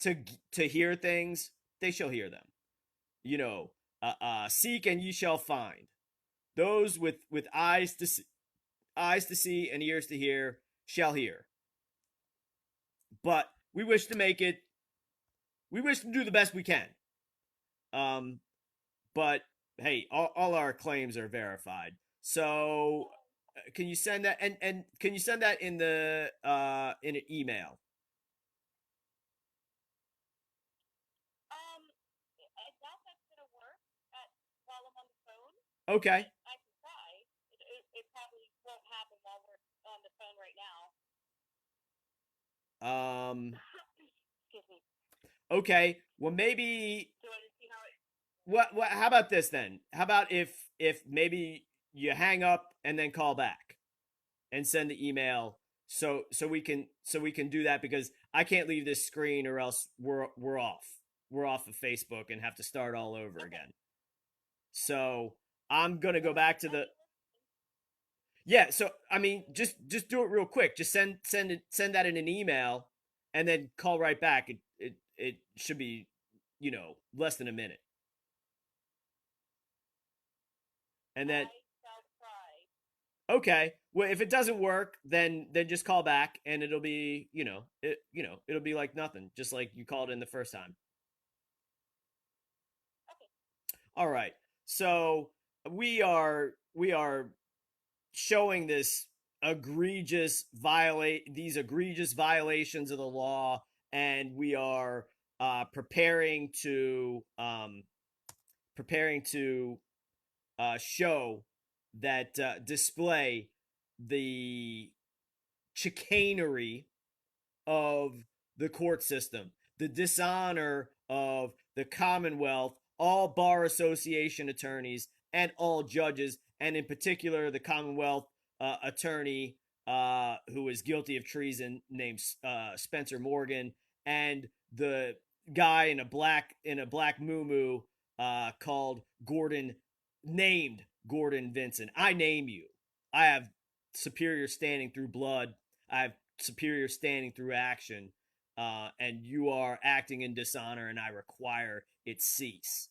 to hear things, they shall hear them. Seek and ye shall find. Those with eyes to see and ears to hear shall hear. But we wish to make it. We wish to do the best we can. Um, but hey, all our claims are verified. So can you send that and can you send that in an email? I doubt that's going to work while I'm on the phone. Okay. I can try. It probably won't happen while we're on the phone right now. Excuse me. Okay. Well, maybe. Do you want to see how it? What? How about this then? How about if maybe you hang up and then call back and send the email so we can do that because I can't leave this screen or else we're off. We're off of Facebook and have to start all over again. So I'm gonna go back to the. Yeah, so I mean, just do it real quick. Just send that in an email, and then call right back. It should be, less than a minute. And then I shall try. okay, well if it doesn't work, then just call back, and it'll be it'll be like nothing, just like you called in the first time. Okay. All right, so we are showing these egregious violations of the law, and we are preparing to show that display the chicanery of the court system, the dishonor of the Commonwealth, all bar association attorneys, and all judges, and in particular the Commonwealth attorney who is guilty of treason, named Spencer Morgan, and the guy in a black muumuu called named Gordon Vincent. I name you. I have superior standing through blood. I have superior standing through action, and you are acting in dishonor, and I require it cease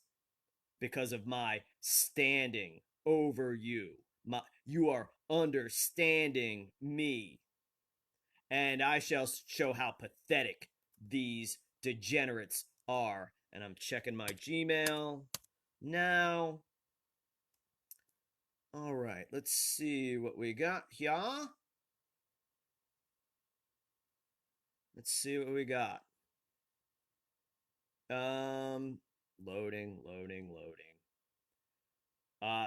because of my standing over you. You are understanding me, and I shall show how pathetic these degenerates are. And I'm checking my Gmail now. All right, let's see what we got here. Let's see what we got. Loading.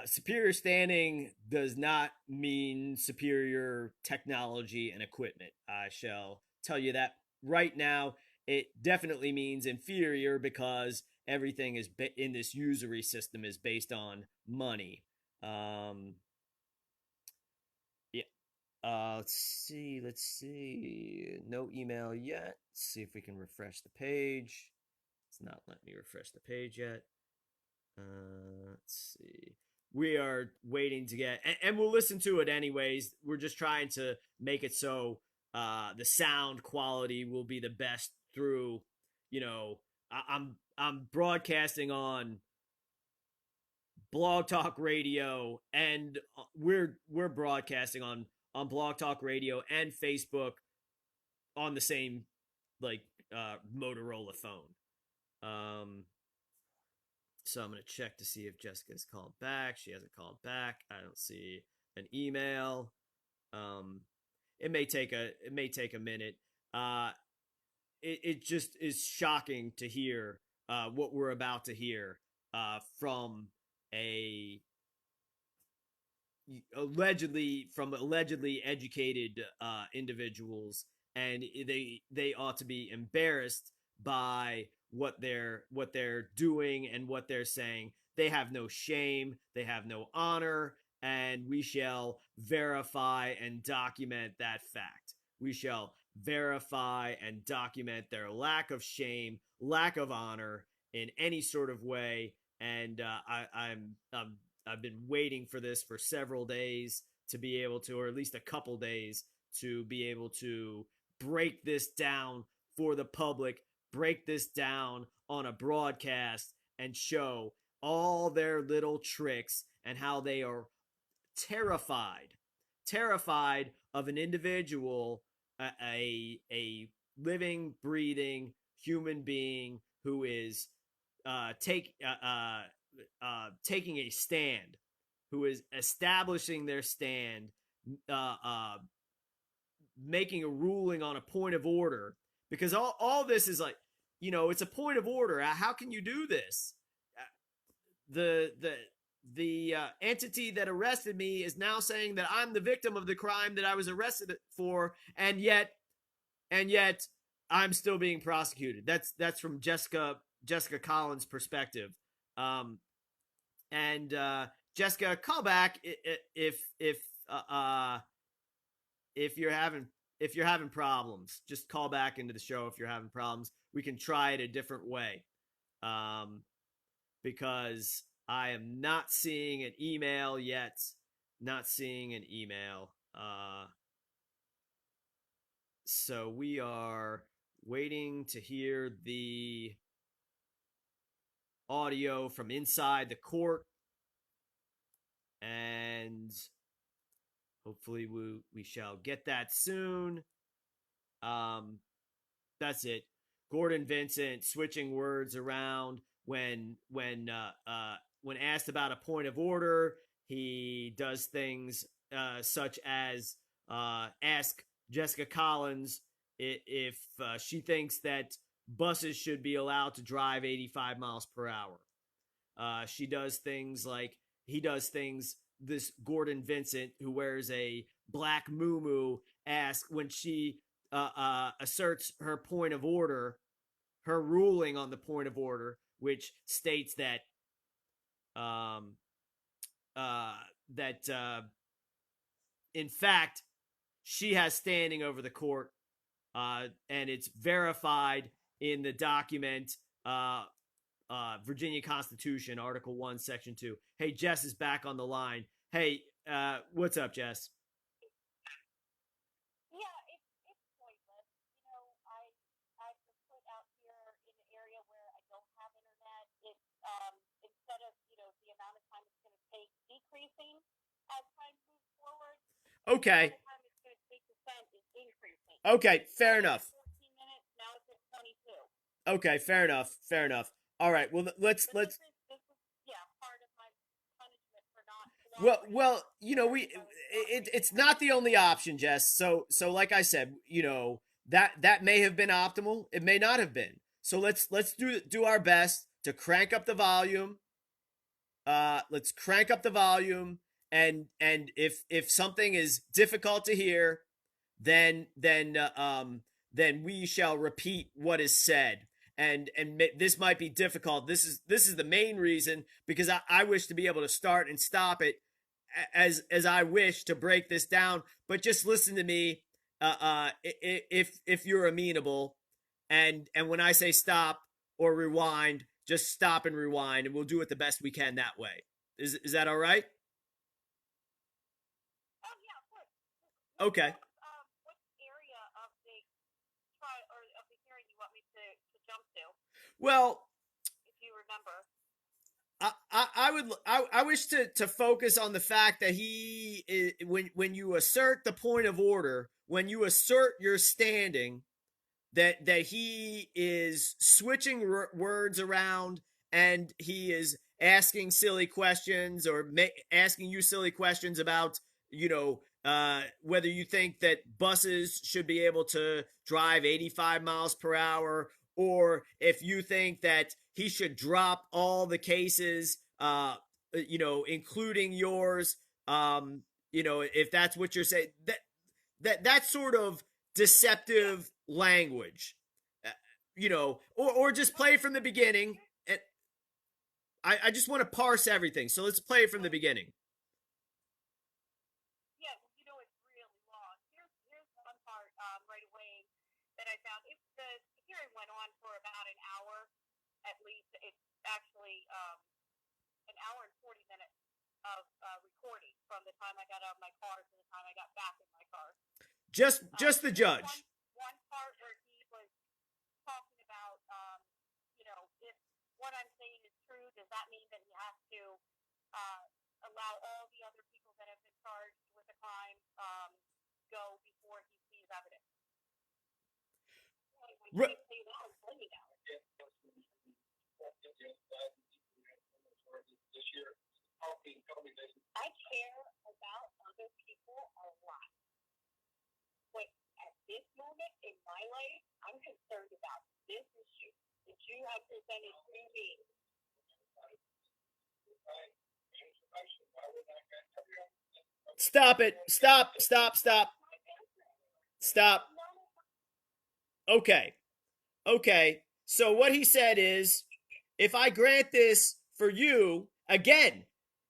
Superior standing does not mean superior technology and equipment. I shall tell you that right now. It definitely means inferior because everything is in this usury system is based on money. Yeah. Let's see. No email yet. Let's see if we can refresh the page. It's not letting me refresh the page yet. Let's see. We are waiting to get, and we'll listen to it anyways. We're just trying to make it so the sound quality will be the best through. I'm broadcasting on Blog Talk Radio, and we're broadcasting on Blog Talk Radio and Facebook on the same like Motorola phone. So I'm gonna check to see if Jessica's called back. She hasn't called back. I don't see an email. It may take a minute. It just is shocking to hear what we're about to hear from a allegedly educated individuals, and they ought to be embarrassed by what they're doing and what they're saying. They have no shame, they have no honor, and we shall verify and document that fact. We shall verify and document their lack of shame, lack of honor in any sort of way. And I've been waiting for this for several days to be able to, or at least a couple days, to be able to break this down for the public, break this down on a broadcast, and show all their little tricks and how they are terrified of an individual, a living, breathing human being who is taking a stand, who is establishing their stand, uh, uh, making a ruling on a point of order. Because all this is like, it's a point of order. How can you do this? The entity that arrested me is now saying that I'm the victim of the crime that I was arrested for, and yet I'm still being prosecuted. That's from Jessica Collins' perspective. And Jessica, call back if you're having problems. Just call back into the show if you're having problems. We can try it a different way. Because I am not seeing an email yet. Not seeing an email. So we are waiting to hear the audio from inside the court, and hopefully we shall get that soon. That's it. Gordon Vincent switching words around when asked about a point of order. He does things such as ask Jessica Collins if she thinks that buses should be allowed to drive 85 miles per hour. He does things. This Gordon Vincent, who wears a black muumuu, asks when she asserts her point of order, her ruling on the point of order, which states that in fact she has standing over the court, and it's verified in the document, Virginia Constitution, Article 1, Section 2. Hey, Jess is back on the line. Hey, what's up, Jess? Yeah, it's pointless. I've been put out here in an area where I don't have internet. It's instead of the amount of time it's going to take decreasing as time moves forward. Okay. The time it's going to take to send is increasing. Okay, fair enough. 14 minutes, now it's at 22. Okay, fair enough. All right, well, let's. This is part of my punishment for not. Well, it's not the only option, Jess. So like I said, that may have been optimal. It may not have been. So let's do our best to crank up the volume. Let's crank up the volume, and if something is difficult to hear, then we shall repeat what is said. And this might be difficult. This is the main reason, because I wish to be able to start and stop it as I wish to break this down. But just listen to me, if you're amenable, and when I say stop or rewind, just stop and rewind, and we'll do it the best we can that way. Is that all right? Oh yeah, of course. Okay. What area of the trial or of the hearing you want me to jump to? Well, if you remember. I wish to focus on the fact that he is, when you assert the point of order, when you assert your standing, that he is switching words around, and he is asking silly questions, or asking you silly questions about whether you think that buses should be able to drive 85 miles per hour, or if you think that he should drop all the cases, including yours. If that's what you're saying, that sort of deceptive language, or just play from the beginning. And I just want to parse everything, so let's play from the beginning. Yeah, it's really long. Here's one part right away that I found. The hearing went on for about an hour, at least. It's actually an hour and 40 minutes of recording from the time I got out of my car to the time I got back in my car. Just the judge. One part where he was talking about, if what I'm saying is true, does that mean that he has to allow all the other people that have been charged with a crime go before he sees evidence? I care about other people a lot. But at this moment in my life, I'm concerned about this issue that you have presented to me. Stop it. Stop. Okay. So what he said is, if I grant this for you, again,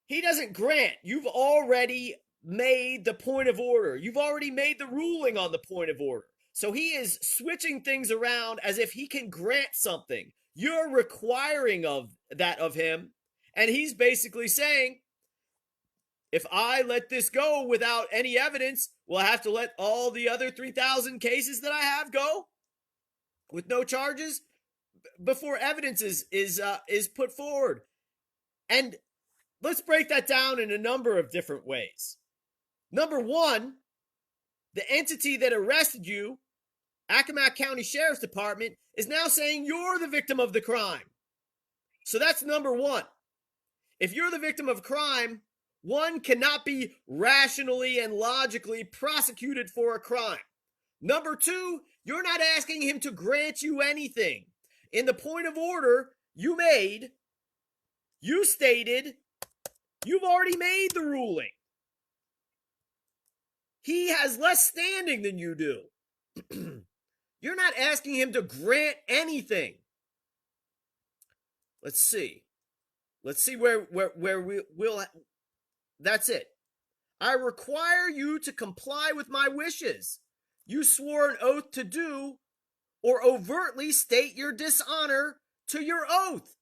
he doesn't grant. You've already made the point of order. You've already made the ruling on the point of order. So he is switching things around as if he can grant something. You're requiring of him. And he's basically saying, if I let this go without any evidence, we'll have to let all the other 3,000 cases that I have go with no charges before evidence is put forward. And let's break that down in a number of different ways. Number one, the entity that arrested you, Accomack County Sheriff's Department, is now saying you're the victim of the crime. So that's number one. If you're the victim of crime, one cannot be rationally and logically prosecuted for a crime. Number two, you're not asking him to grant you anything. In the point of order you made, you stated you've already made the ruling. He has less standing than you do. You're not asking him to grant anything. Let's see where we'll. That's it. I require you to comply with my wishes. You swore an oath to do or overtly state your dishonor to your oath.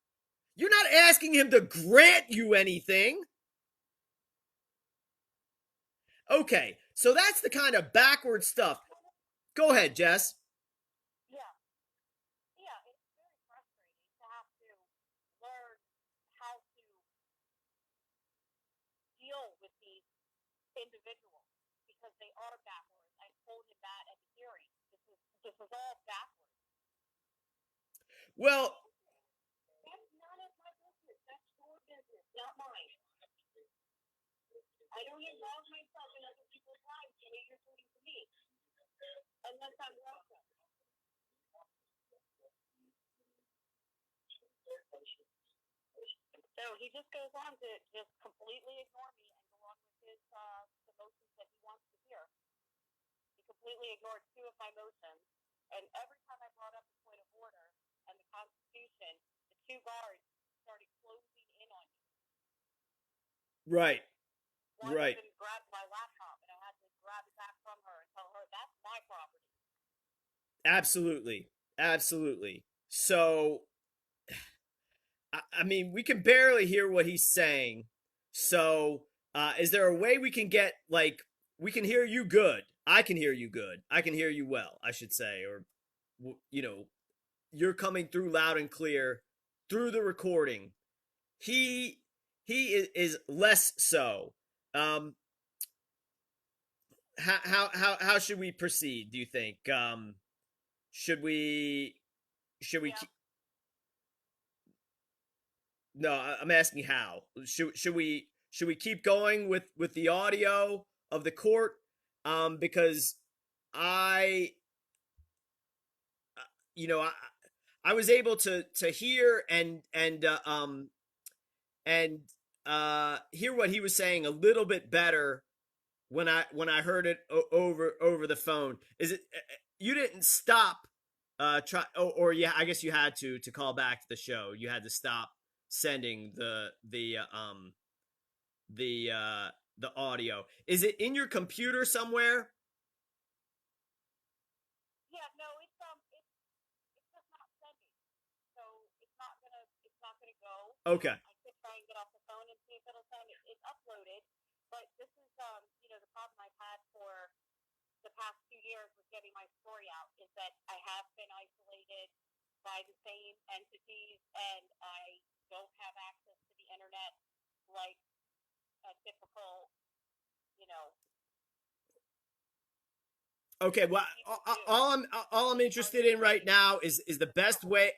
You're not asking him to grant you anything. Okay, so that's the kind of backward stuff. Go ahead, Jess. Yeah, it's very frustrating to have to learn how to deal with these individuals because they are backwards. I told him that at the hearing. This is all backwards. Well, that's none of my business. That's your business, not mine. I don't involve myself in other people's lives the way you're doing to me, unless I'm welcome. So he just goes on to just completely ignore me and go on with his the motions that he wants to hear. He completely ignored two of my motions, and every time I brought up the point of order and the Constitution, the two guards started closing in on me. Right. One even grabbed my laptop, and I had to grab it back from her and tell her that's my property. Absolutely. So, I mean, we can barely hear what he's saying. So, is there a way we can get, we can hear you good? I can hear you good. I can hear you well, I should say. Or, you're coming through loud and clear through the recording. He is less so. How should we proceed, do you think? Should we yeah. No, I'm asking how. Should we keep going with the audio of the court? Because I I was able to hear and hear what he was saying a little bit better when I heard it over the phone. Is it you didn't stop try or yeah, I guess you had to call back to the show. You had to stop sending the audio. Is it in your computer somewhere? Yeah, no, it's just not sending. So it's not gonna go. Okay. I could try and get off the phone and see if it'll send. It's uploaded, but this is the problem I've had for the past 2 years with getting my story out is that I have been isolated by the same entities, and I don't have access to the internet like a typical, you know, Okay, well, all I'm interested in right now is the best way,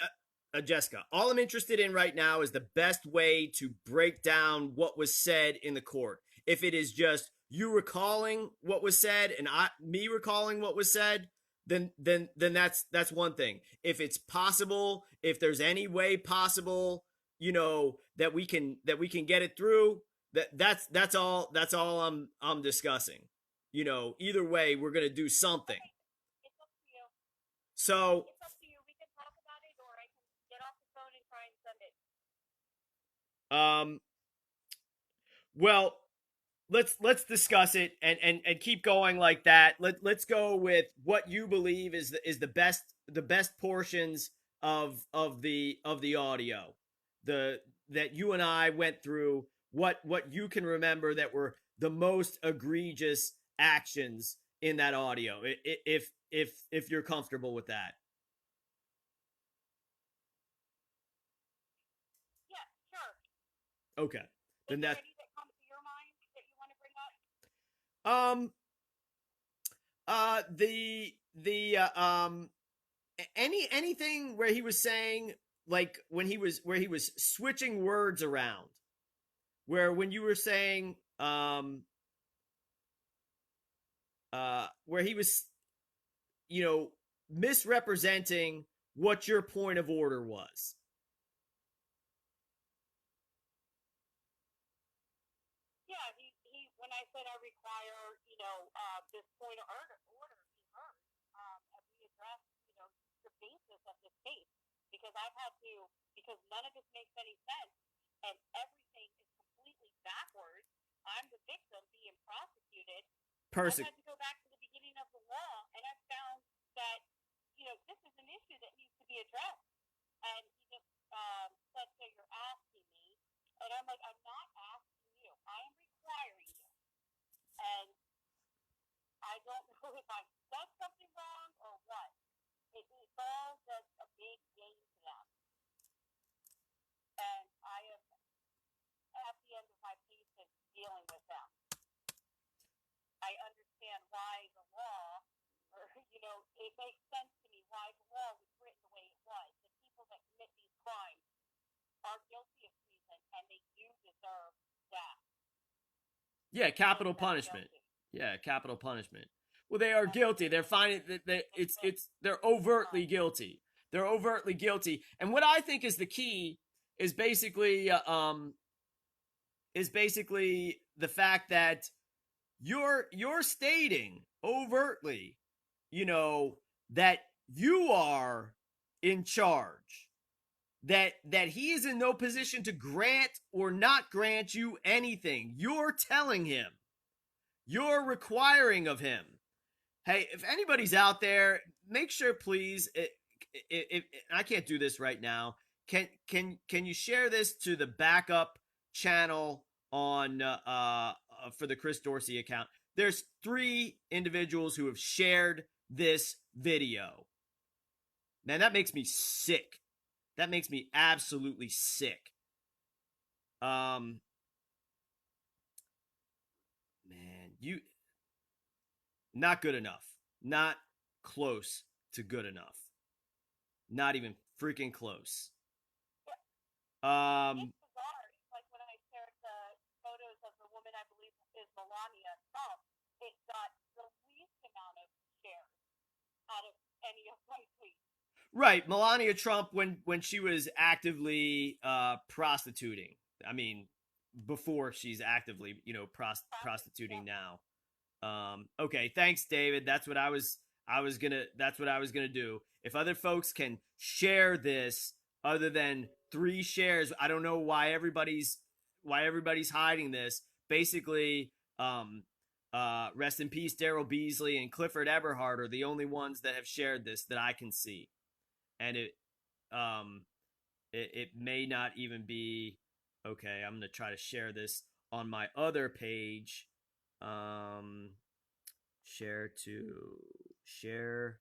Jessica. All I'm interested in right now is the best way to break down what was said in the court. If it is just you recalling what was said and me recalling what was said, then that's one thing. If it's possible, if there's any way possible, that we can get it through, that's all I'm discussing. Either way, we're gonna do something. okay, it's up to you. So, It's up to you. We can talk about it, or I can get off the phone and try and send it. um, well, let's discuss it and keep going like that. Let's go with what you believe is the best portions of the audio, the that you and I went through. What you can remember that were the most egregious actions in that audio, if you're comfortable with that. Yeah, sure. Okay. Is Then there that any that come to your mind that you want to bring up? um the anything where he was saying, like where he was switching words around, where when you were saying where he was misrepresenting what your point of order was. Yeah, he when I said I require, this point of order be heard, and we address, the basis of this case, because because none of this makes any sense, and everything is completely backwards. I'm the victim being prosecuted. I've Person. had to go back to the beginning of the law, and I've found that, this is an issue that needs to be addressed. And he just said, so you're asking me. And I'm like, I'm not asking you. I am requiring you. And I don't know if I said something wrong or what. It's all just a big game to them. And I am at the end of my patience dealing with them. I understand why the law, or, it makes sense to me why the law was written the way it was. The people that commit these crimes are guilty of treason, and they do deserve death. Yeah, capital punishment. Yeah, capital punishment. Well, they are guilty. They're finding that they're overtly guilty. They're overtly guilty. And what I think is the key is basically the fact that you're stating overtly, that you are in charge, that he is in no position to grant or not grant you anything. You're telling him, you're requiring of him. Hey, if anybody's out there, make sure, please, if I can't do this right now, can you share this to the backup channel on for the Chris Dorsey account? There's 3 individuals who have shared this video. Man, that makes me sick. That makes me absolutely sick. Man, you not good enough. Not close to good enough. Not even freaking close. It's bizarre. It's like when I shared the photos of the woman I believe is Melania Trump, it got the least amount of shares out of any of my tweets. Right, Melania Trump when she was actively prostituting. I mean, before she's actively, prostituting now. Okay, thanks, David. That's what I was gonna do. If other folks can share this, other than 3 shares, I don't know why everybody's hiding this. Basically, rest in peace, Daryl Beasley and Clifford Eberhard are the only ones that have shared this that I can see, and um, it may not even be okay. I'm gonna try to share this on my other page. Um, share to share.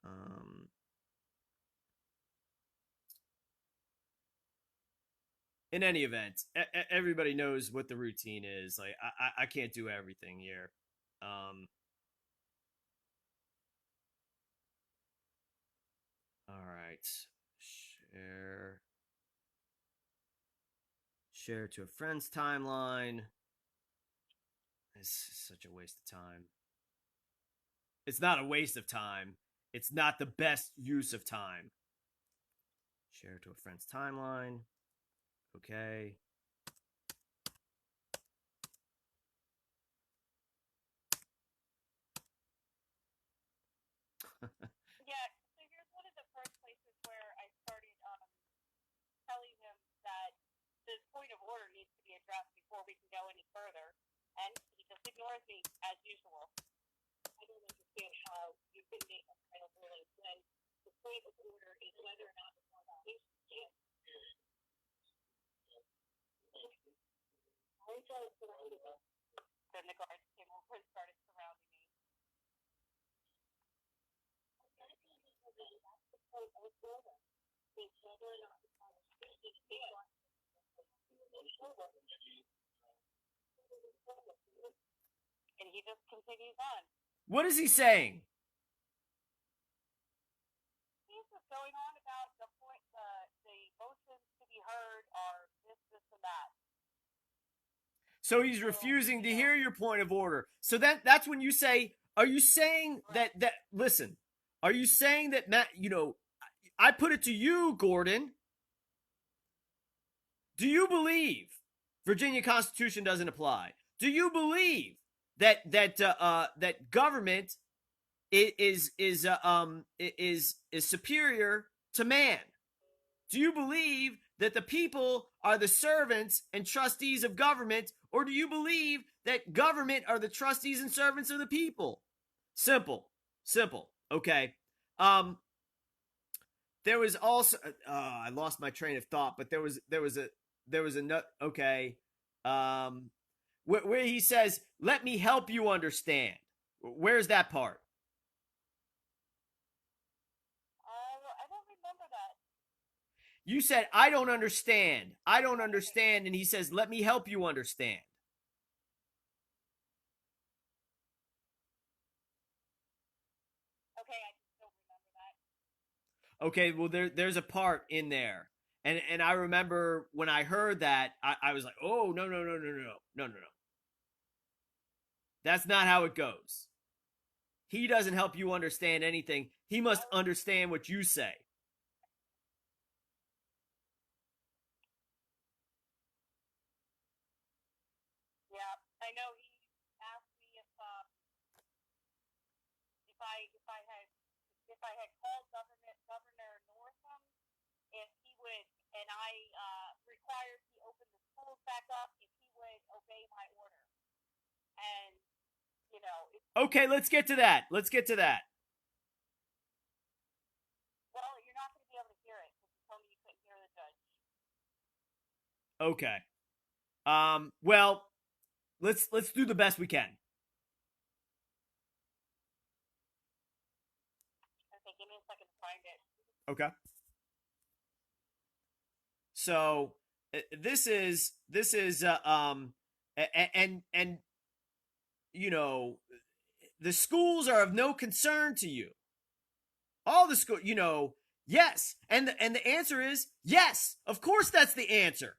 Um, in any event, everybody knows what the routine is. Like I can't do everything here. All right, share to a friend's timeline. This is such a waste of time. It's not a waste of time. It's not the best use of time. Share to a friend's timeline. Okay. Yeah, so here's one of the first places where I started telling him that the point of order needs to be addressed before we can go any further, and he just ignores me as usual. I don't understand how you can make a final ruling when the point of order is whether or not the prosecution can. Then the guards came over and started surrounding me. And he just continues on. What is he saying? He's just going on about the point, the motions to be heard are this, and that. So he's refusing to hear your point of order. So that's when you say, are you saying that listen, are you saying that Matt, I put it to you, Gordon. Do you believe Virginia Constitution doesn't apply? Do you believe that government is superior to man? Do you believe that the people are the servants and trustees of government, or do you believe that government are the trustees and servants of the people? Simple. Okay. There was also I lost my train of thought, but there was a okay. Where he says, "Let me help you understand." Where's that part? I don't remember that. You said, I don't understand, and he says, let me help you understand. Okay, I just don't remember that. Okay, well, there's a part in there. And I remember when I heard that, I was like, oh, no. That's not how it goes. He doesn't help you understand anything. He must understand what you say. Yeah, I know he asked me if I had called Governor Northam, if he would, and I required he open the schools back up, if he would obey my order. And okay, let's get to that. Well, you're not going to be able to hear it because you told me you couldn't hear the judge. Okay. Well, let's do the best we can. Okay, give me a second to find it. Okay. So this is and the schools are of no concern to you. All the school, yes, and the answer is yes. Of course, that's the answer.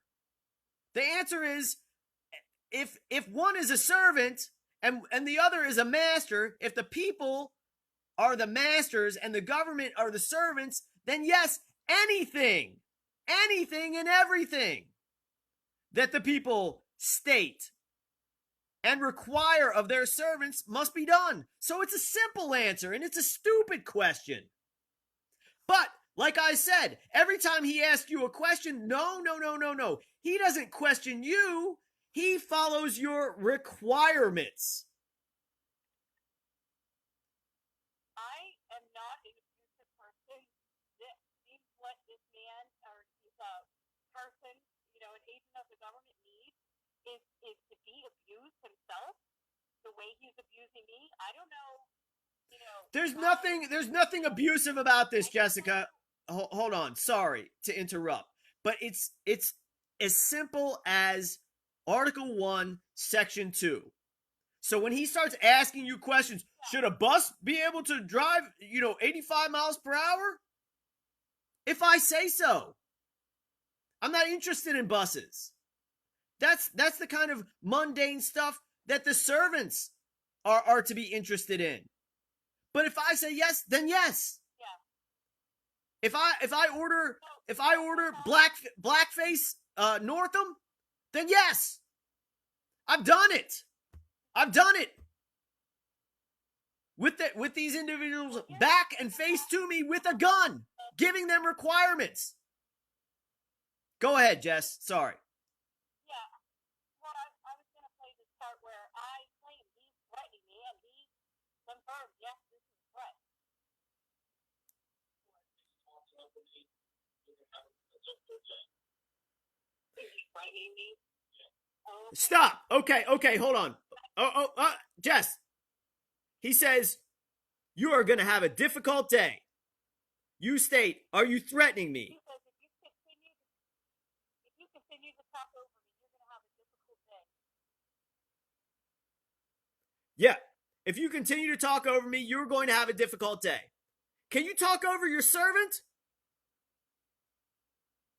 The answer is if one is a servant and the other is a master, if the people are the masters and the government are the servants, then yes, anything and everything that the people state and require of their servants must be done. So it's a simple answer, and it's a stupid question. But like I said, every time he asks you a question, no. He doesn't question you. He follows your requirements. I am not an abusive person. This seems what this man or this person, an agent of the government needs is to be abused himself the way he's abusing me. I don't know. There's nothing abusive about this, Jessica. Hold on. Sorry to interrupt. But it's as simple as Article 1, Section 2. So when he starts asking you questions, should a bus be able to drive, 85 miles per hour? If I say so. I'm not interested in buses. That's the kind of mundane stuff that the servants are to be interested in. But if I say yes, then yes. Yeah. If I order blackface Northam, then yes. I've done it. With these individuals back and face to me with a gun, giving them requirements. Go ahead, Jess. Sorry. Yeah. Well, I was going to play this part where I claim he's threatening me, and he confirmed, yes, this is a threat. Is he threatening me? Oh, Stop. Okay, hold on. Jess. He says, you are going to have a difficult day. You state, are you threatening me? He says, if you continue to talk over me, you're going to have a difficult day. Yeah. If you continue to talk over me, you're going to have a difficult day. Can you talk over your servant?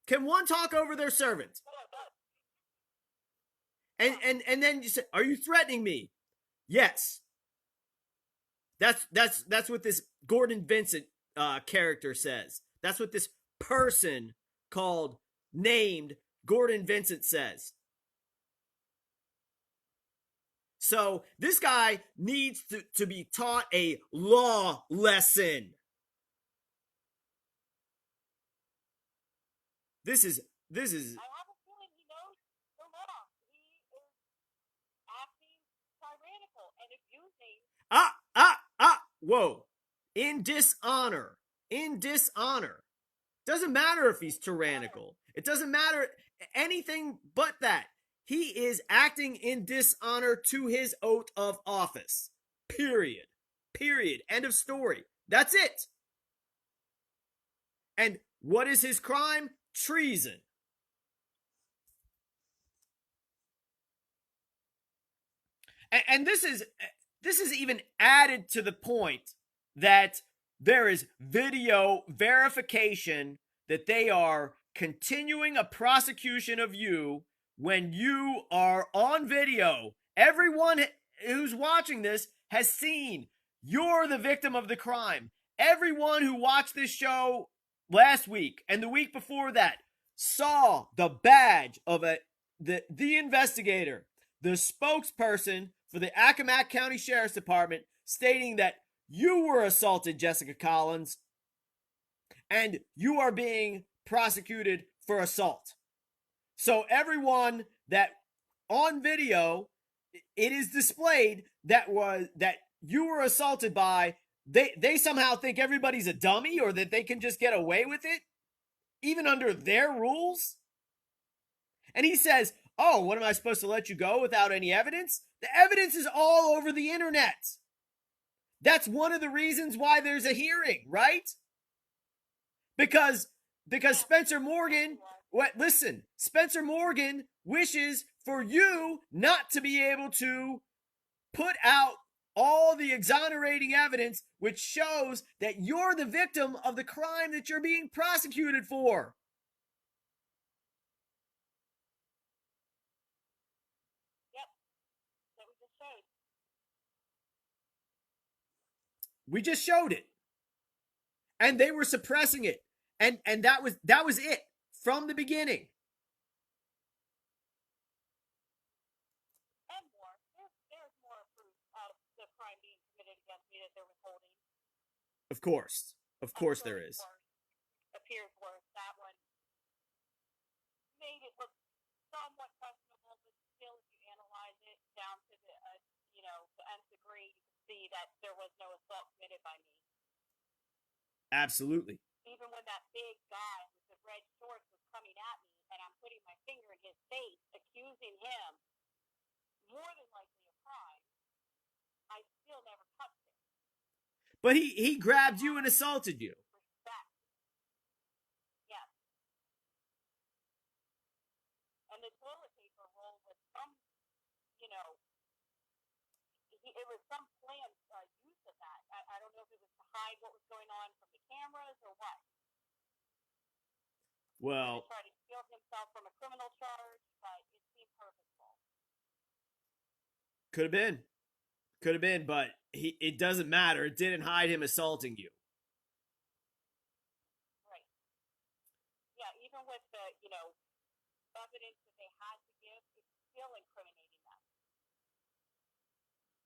Can one talk over their servant? And then you say, are you threatening me? Yes. That's what this Gordon Vincent character says. That's what this person named Gordon Vincent says. So this guy needs to be taught a law lesson. This is. I have a feeling he knows the law. He is acting tyrannical and abusing. Whoa. In dishonor. Doesn't matter if he's tyrannical. It doesn't matter anything but that. He is acting in dishonor to his oath of office. Period. End of story. That's it. And what is his crime? Treason. And this is even added to the point that there is video verification that they are continuing a prosecution of you when you are on video. Everyone who's watching this has seen you're the victim of the crime. Everyone who watched this show last week and the week before that saw the badge of the investigator, the spokesperson for the Accomack County Sheriff's Department, stating that you were assaulted, Jessica Collins, and you are being prosecuted for assault. So everyone that on video, it is displayed that you were assaulted by, they somehow think everybody's a dummy or that they can just get away with it, even under their rules. And he says, oh, what am I supposed to let you go without any evidence? The evidence is all over the internet. That's one of the reasons why there's a hearing, right? Because Spencer Morgan, Spencer Morgan wishes for you not to be able to put out all the exonerating evidence which shows that you're the victim of the crime that you're being prosecuted for. Yep. That we just showed. We just showed it. And they were suppressing it. And that was it from the beginning. And more. There's more proof of the crime being committed against me that they're withholding. Of course. Of course there is. Appears worse. That one made it look somewhat questionable, but still, if you analyze it down to the the nth degree, you can see that there was no assault committed by me. Absolutely. Even when that big guy with the red shorts was coming at me, and I'm putting my finger in his face, accusing him more than likely of crime, I still never touched him. But he grabbed you and assaulted you. Respect. Yes. And the toilet paper roll was some, it was some planned use of that. I don't know if it was to hide what was going on from the cameras or what. Well, to try to shield himself from a criminal charge, but it seemed purposeful. could have been, but it doesn't matter. It didn't hide him assaulting you. Right. Yeah, even with the, evidence that they had to give, it's still incriminating them.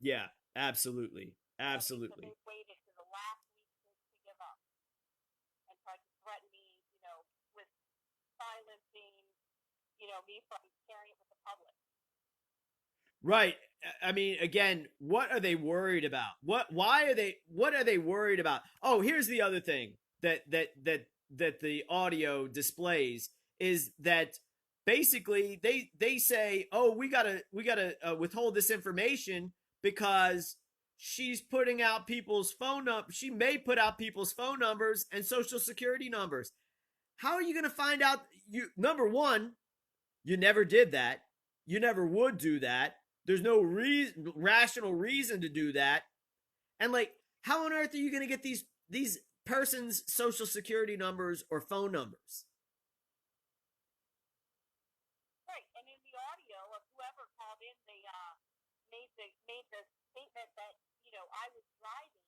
Yeah, absolutely. Absolutely. They waited to the last week to give up and tried to threaten me, with silencing, me from sharing it with the public. Right. I mean, again, what are they worried about? What are they worried about? Oh, here's the other thing that the audio displays is that basically they say, "Oh, we got to withhold this information because she's putting out people's phone numbers. She may put out people's phone numbers and social security numbers." How are you going to find out? Number one, you never did that. You never would do that. There's no rational reason to do that. And how on earth are you going to get these persons' social security numbers or phone numbers? Right, and in the audio of whoever called in, they made the statement that I was driving.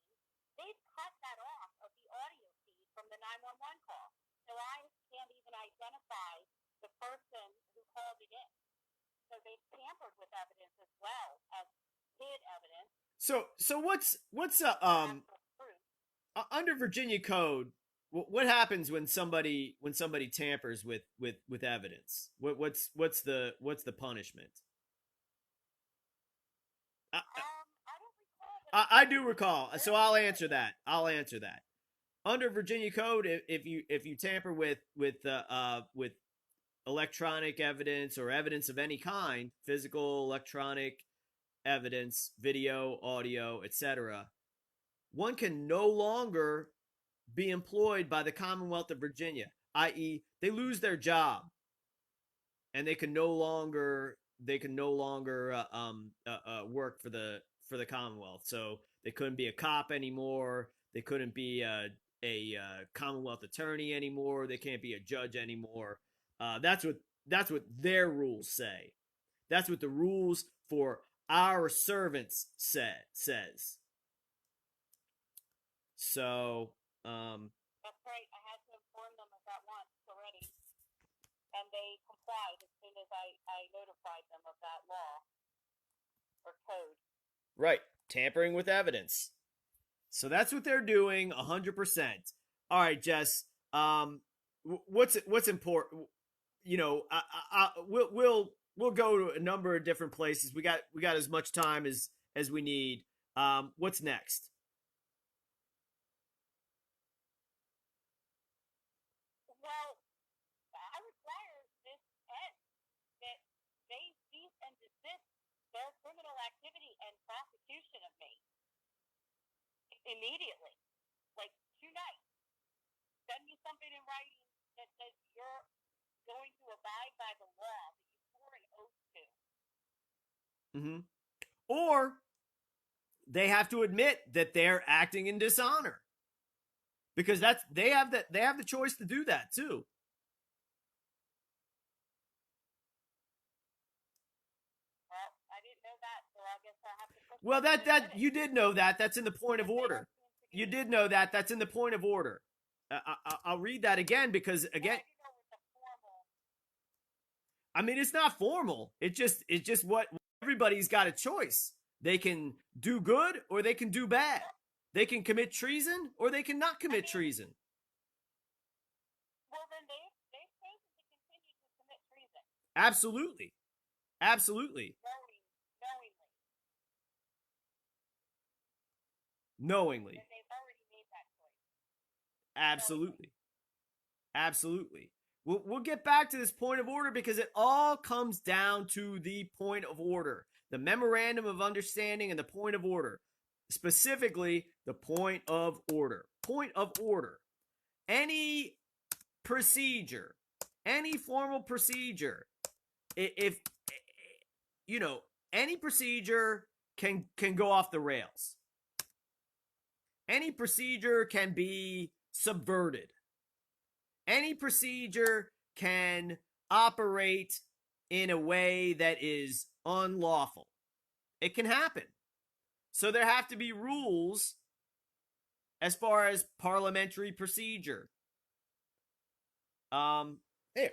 They've cut that off of the audio feed from the 911 call, so I can't even identify the person who called it in. So they've tampered with evidence as well as hid evidence. So what's under Virginia code? What happens when somebody tampers with evidence? What's the punishment? I don't recall. I do recall, so I'll answer that. Under Virginia code, if you tamper with electronic evidence or evidence of any kind, physical, electronic evidence, video, audio, etc., one can no longer be employed by the Commonwealth of Virginia, i.e., they lose their job, and they can no longer work for the Commonwealth. So they couldn't be a cop anymore. They couldn't be a Commonwealth attorney anymore. They can't be a judge anymore. That's what their rules say. That's what the rules for our servants says. So, that's right. I had to inform them of that once already, and they complied as soon as I notified them of that law or code. Right, tampering with evidence. So that's what they're doing, 100%. All right, Jess. What's important? We'll go to a number of different places. We got as much time as we need. What's next? Well, I require this end that they cease and desist their criminal activity and prosecution of me immediately, like tonight. Send me something in writing that says you're going to abide by the law that you swore an oath to. Mm-hmm. Or they have to admit that they're acting in dishonor, because they have the choice to do that too. Well, I didn't know that, so I guess I have to. Well, that you did know that. That's in the point of order. you did know that. That's in the point of order. I'll read that again because again, I mean, it's not formal. It's just what everybody's got a choice. They can do good or they can do bad. They can commit treason or they can not commit treason. Well, then they've chosen to continue to commit treason. Absolutely. Absolutely. Knowingly. And they've already made that choice. Absolutely. Absolutely. We'll get back to this point of order because it all comes down to the point of order, the memorandum of understanding and the point of order, specifically the point of order. Point of order. Any procedure, any formal procedure, if you know, any procedure can go off the rails. Any procedure can be subverted. Any procedure can operate in a way that is unlawful. It can happen. So there have to be rules as far as parliamentary procedure. Here,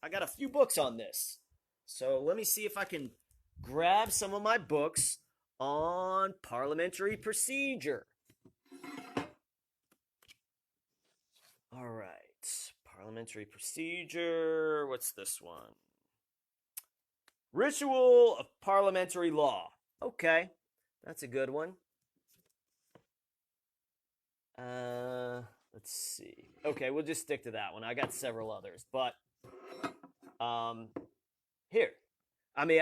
I got a few books on this. So let me see if I can grab some of my books on parliamentary procedure. All right. Parliamentary procedure. What's this one? Ritual of parliamentary law. Okay. That's a good one. Let's see. Okay, we'll just stick to that one. I got several others, but here. I mean,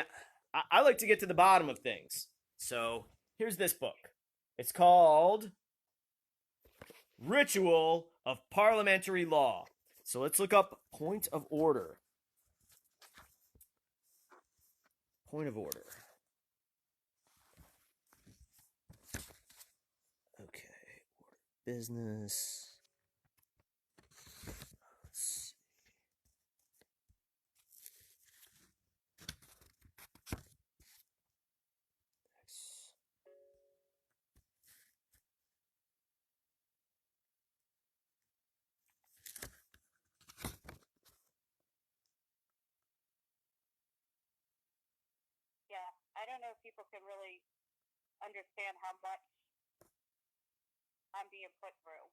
I like to get to the bottom of things. So, here's this book. It's called Ritual of Parliamentary Law. So let's look up point of order. Point of order. Okay, order business. Let's see. Yeah, I don't know if people can really understand how much I'm being put through.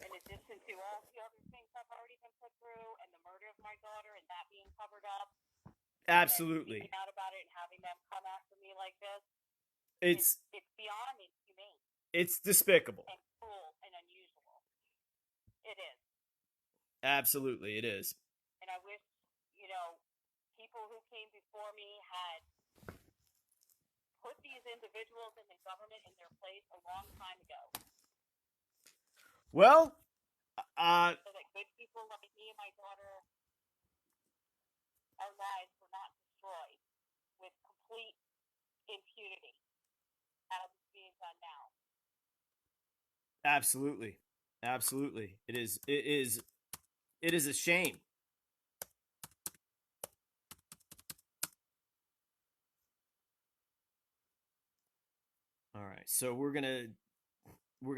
In addition to all the other things I've already been put through, and the murder of my daughter, and that being covered up. Absolutely. And out about it and having them come after me like this. It's beyond inhumane. It's despicable. And cruel and unusual. It is. Absolutely, it is. And I wish, people who came before me had put these individuals in the government in their place a long time ago. Well, so that good people like me and my daughter, our lives were not destroyed with complete impunity as it's being done now. Absolutely. Absolutely. It is a shame. All right. So we're going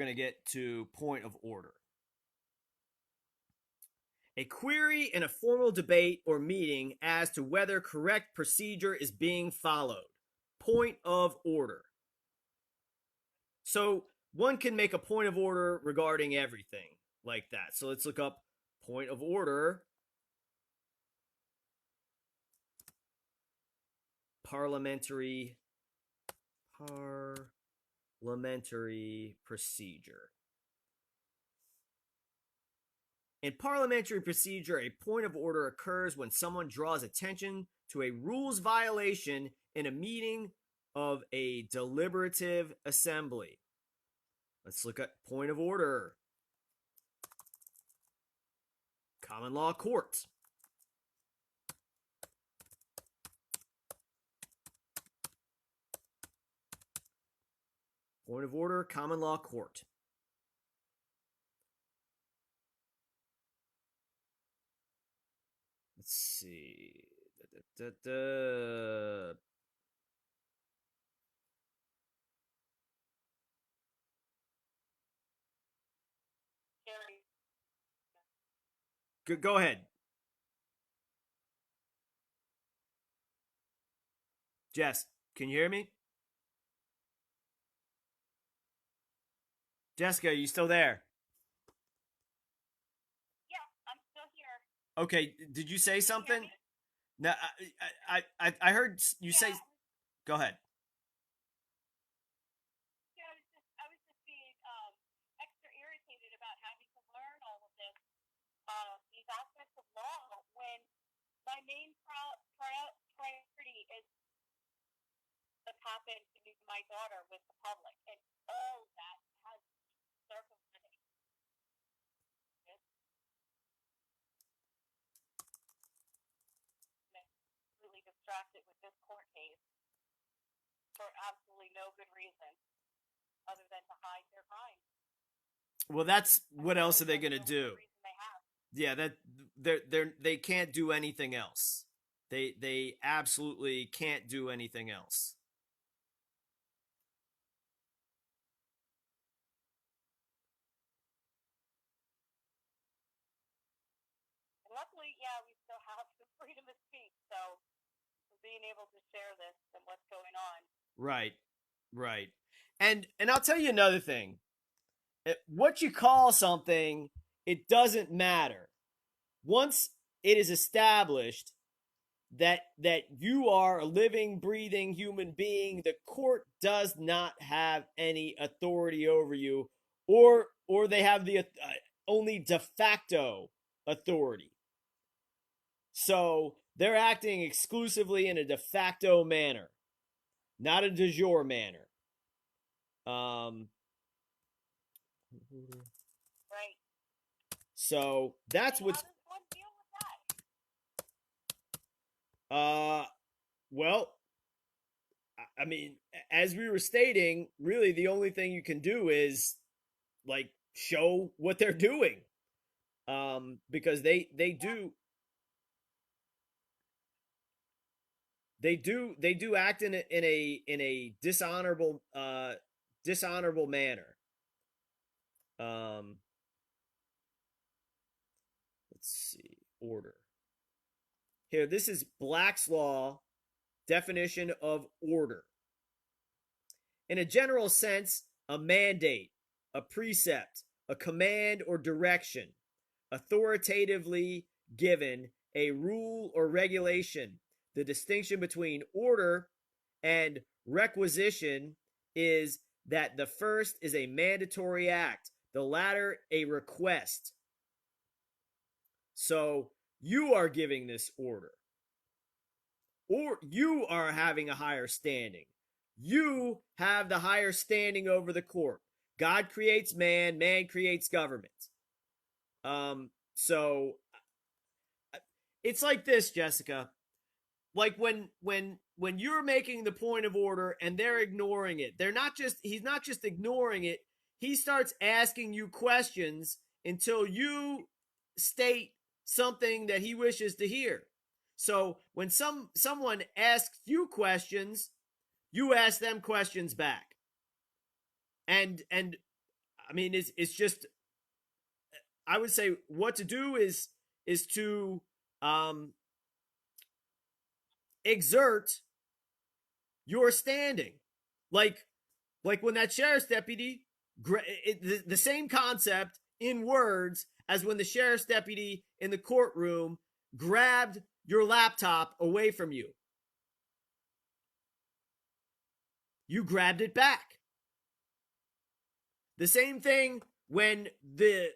to get to point of order. A query in a formal debate or meeting as to whether correct procedure is being followed. Point of order. So one can make a point of order regarding everything like that. So let's look up point of order. Parliamentary procedure. In parliamentary procedure, a point of order occurs when someone draws attention to a rules violation in a meeting of a deliberative assembly. Let's look at point of order. Common law court. Point of order, common law court. Let's see. very Go ahead. Jess, can you hear me? Jessica, are you still there? yeah, I'm still here. Okay, did you say Can you hear something? me? No, I heard you Yeah, say. Go ahead. yeah, I was just being extra irritated about having to learn all of this, these aspects of law when my main priority is what's happened to my daughter with the public, and all of that has circumvented. Really distracted with this court case for absolutely no good reason other than to hide their crime. Well, that's what else are they going to do? Yeah, that they can't do anything else. They absolutely can't do anything else. And luckily, yeah, we still have the freedom of speech, so being able to share this and what's going on. Right, right. And I'll tell you another thing. What you call something, it doesn't matter. Once it is established that you are a living, breathing human being, the court does not have any authority over you, or they have the only de facto authority. So they're acting exclusively in a de facto manner, not a de jure manner. Right. So that's and what's. how does one deal with that? Well, I mean, as we were stating, really the only thing you can do is like show what they're doing, because they do act in a dishonorable manner. Let's see, order here. This is Black's Law definition of order. In a general sense, a mandate, a precept, a command or direction, authoritatively given, a rule or regulation. The distinction between order and requisition is that the first is a mandatory act, the latter a request. So you are giving this order, or you are having a higher standing. You have the higher standing over the court. God creates man, man creates government. So it's like this, Jessica. Like when you're making the point of order and they're ignoring it, he's not just ignoring it, he starts asking you questions until you state something that he wishes to hear. So when someone asks you questions, you ask them questions back. And I mean it's just, I would say what to do is to exert your standing. Like when that sheriff's deputy, the same concept in words as when the sheriff's deputy in the courtroom grabbed your laptop away from you. You grabbed it back. The same thing when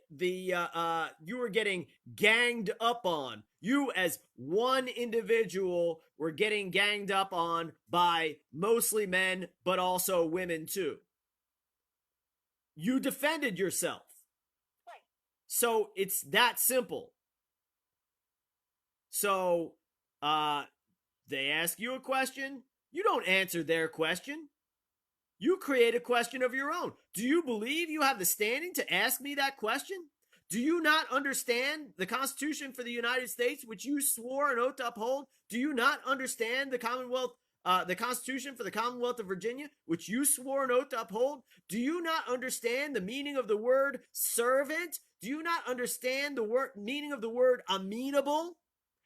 you were getting ganged up on. You as one individual were getting ganged up on by mostly men, but also women too. You defended yourself. Right. So it's that simple. So they ask you a question, you don't answer their question. You create a question of your own. Do you believe you have the standing to ask me that question? Do you not understand the Constitution for the United States, which you swore an oath to uphold? Do you not understand the Commonwealth the Constitution for the Commonwealth of Virginia, which you swore an oath to uphold? Do you not understand the meaning of the word servant? Do you not understand the meaning of the word amenable?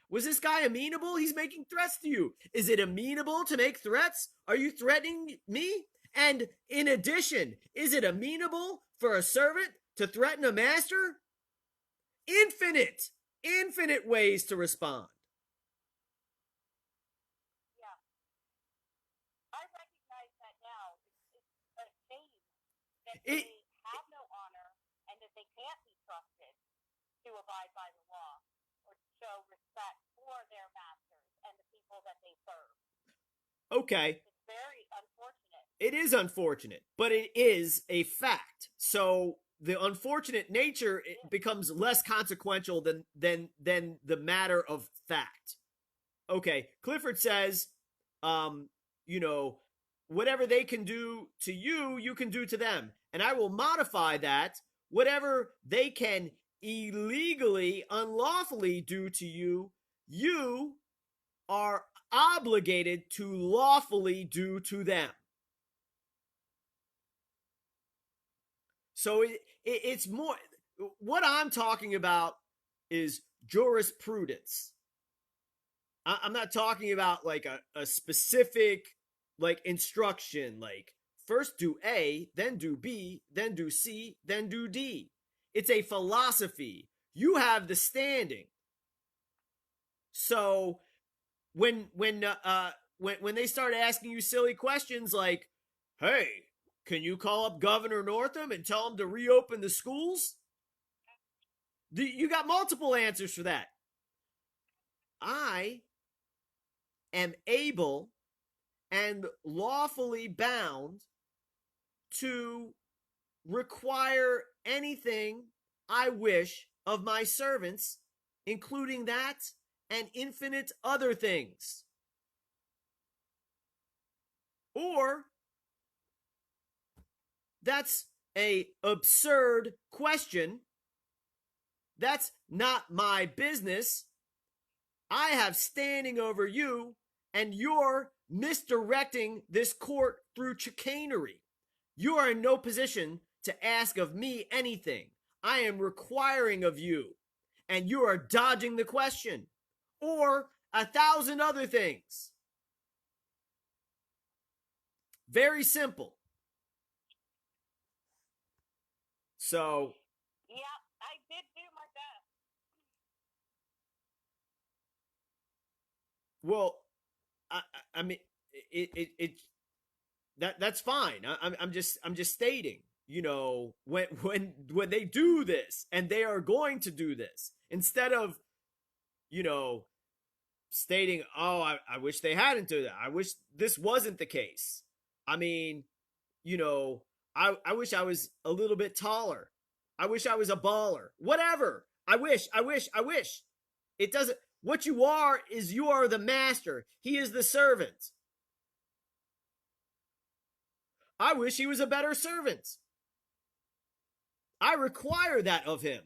Was this guy amenable? He's making threats to you. Is it amenable to make threats? Are you threatening me? And in addition, is it amenable for a servant to threaten a master? Infinite ways to respond. Yeah. I recognize that now. It's a shame that they have no honor and that they can't be trusted to abide by the law or to show respect for their masters and the people that they serve. Okay. It's very unfortunate. It is unfortunate, but it is a fact. So the unfortunate nature becomes less consequential than the matter of fact. Okay, Clifford says, whatever they can do to you, you can do to them. And I will modify that. Whatever they can illegally, unlawfully do to you, you are obligated to lawfully do to them. So it's more, what I'm talking about is jurisprudence. I'm not talking about like a specific like instruction, like first do A, then do B, then do C, then do D. It's a philosophy. You have the standing. So when they start asking you silly questions like, hey, can you call up Governor Northam and tell him to reopen the schools? You got multiple answers for that. I am able and lawfully bound to require anything I wish of my servants, including that and infinite other things. Or that's a absurd question. That's not my business. I have standing over you, and you're misdirecting this court through chicanery. You are in no position to ask of me anything. I am requiring of you, and you are dodging the question. Or 1,000 other things. Very simple. So, yeah, I did do my best. Well, I mean, that's fine. I'm just stating, when they do this, and they are going to do this, instead of, stating, oh, I wish they hadn't do that. I wish this wasn't the case. I mean, I wish I was a little bit taller. I wish I was a baller. Whatever. I wish. It doesn't. What you are is you are the master. He is the servant. I wish he was a better servant. I require that of him.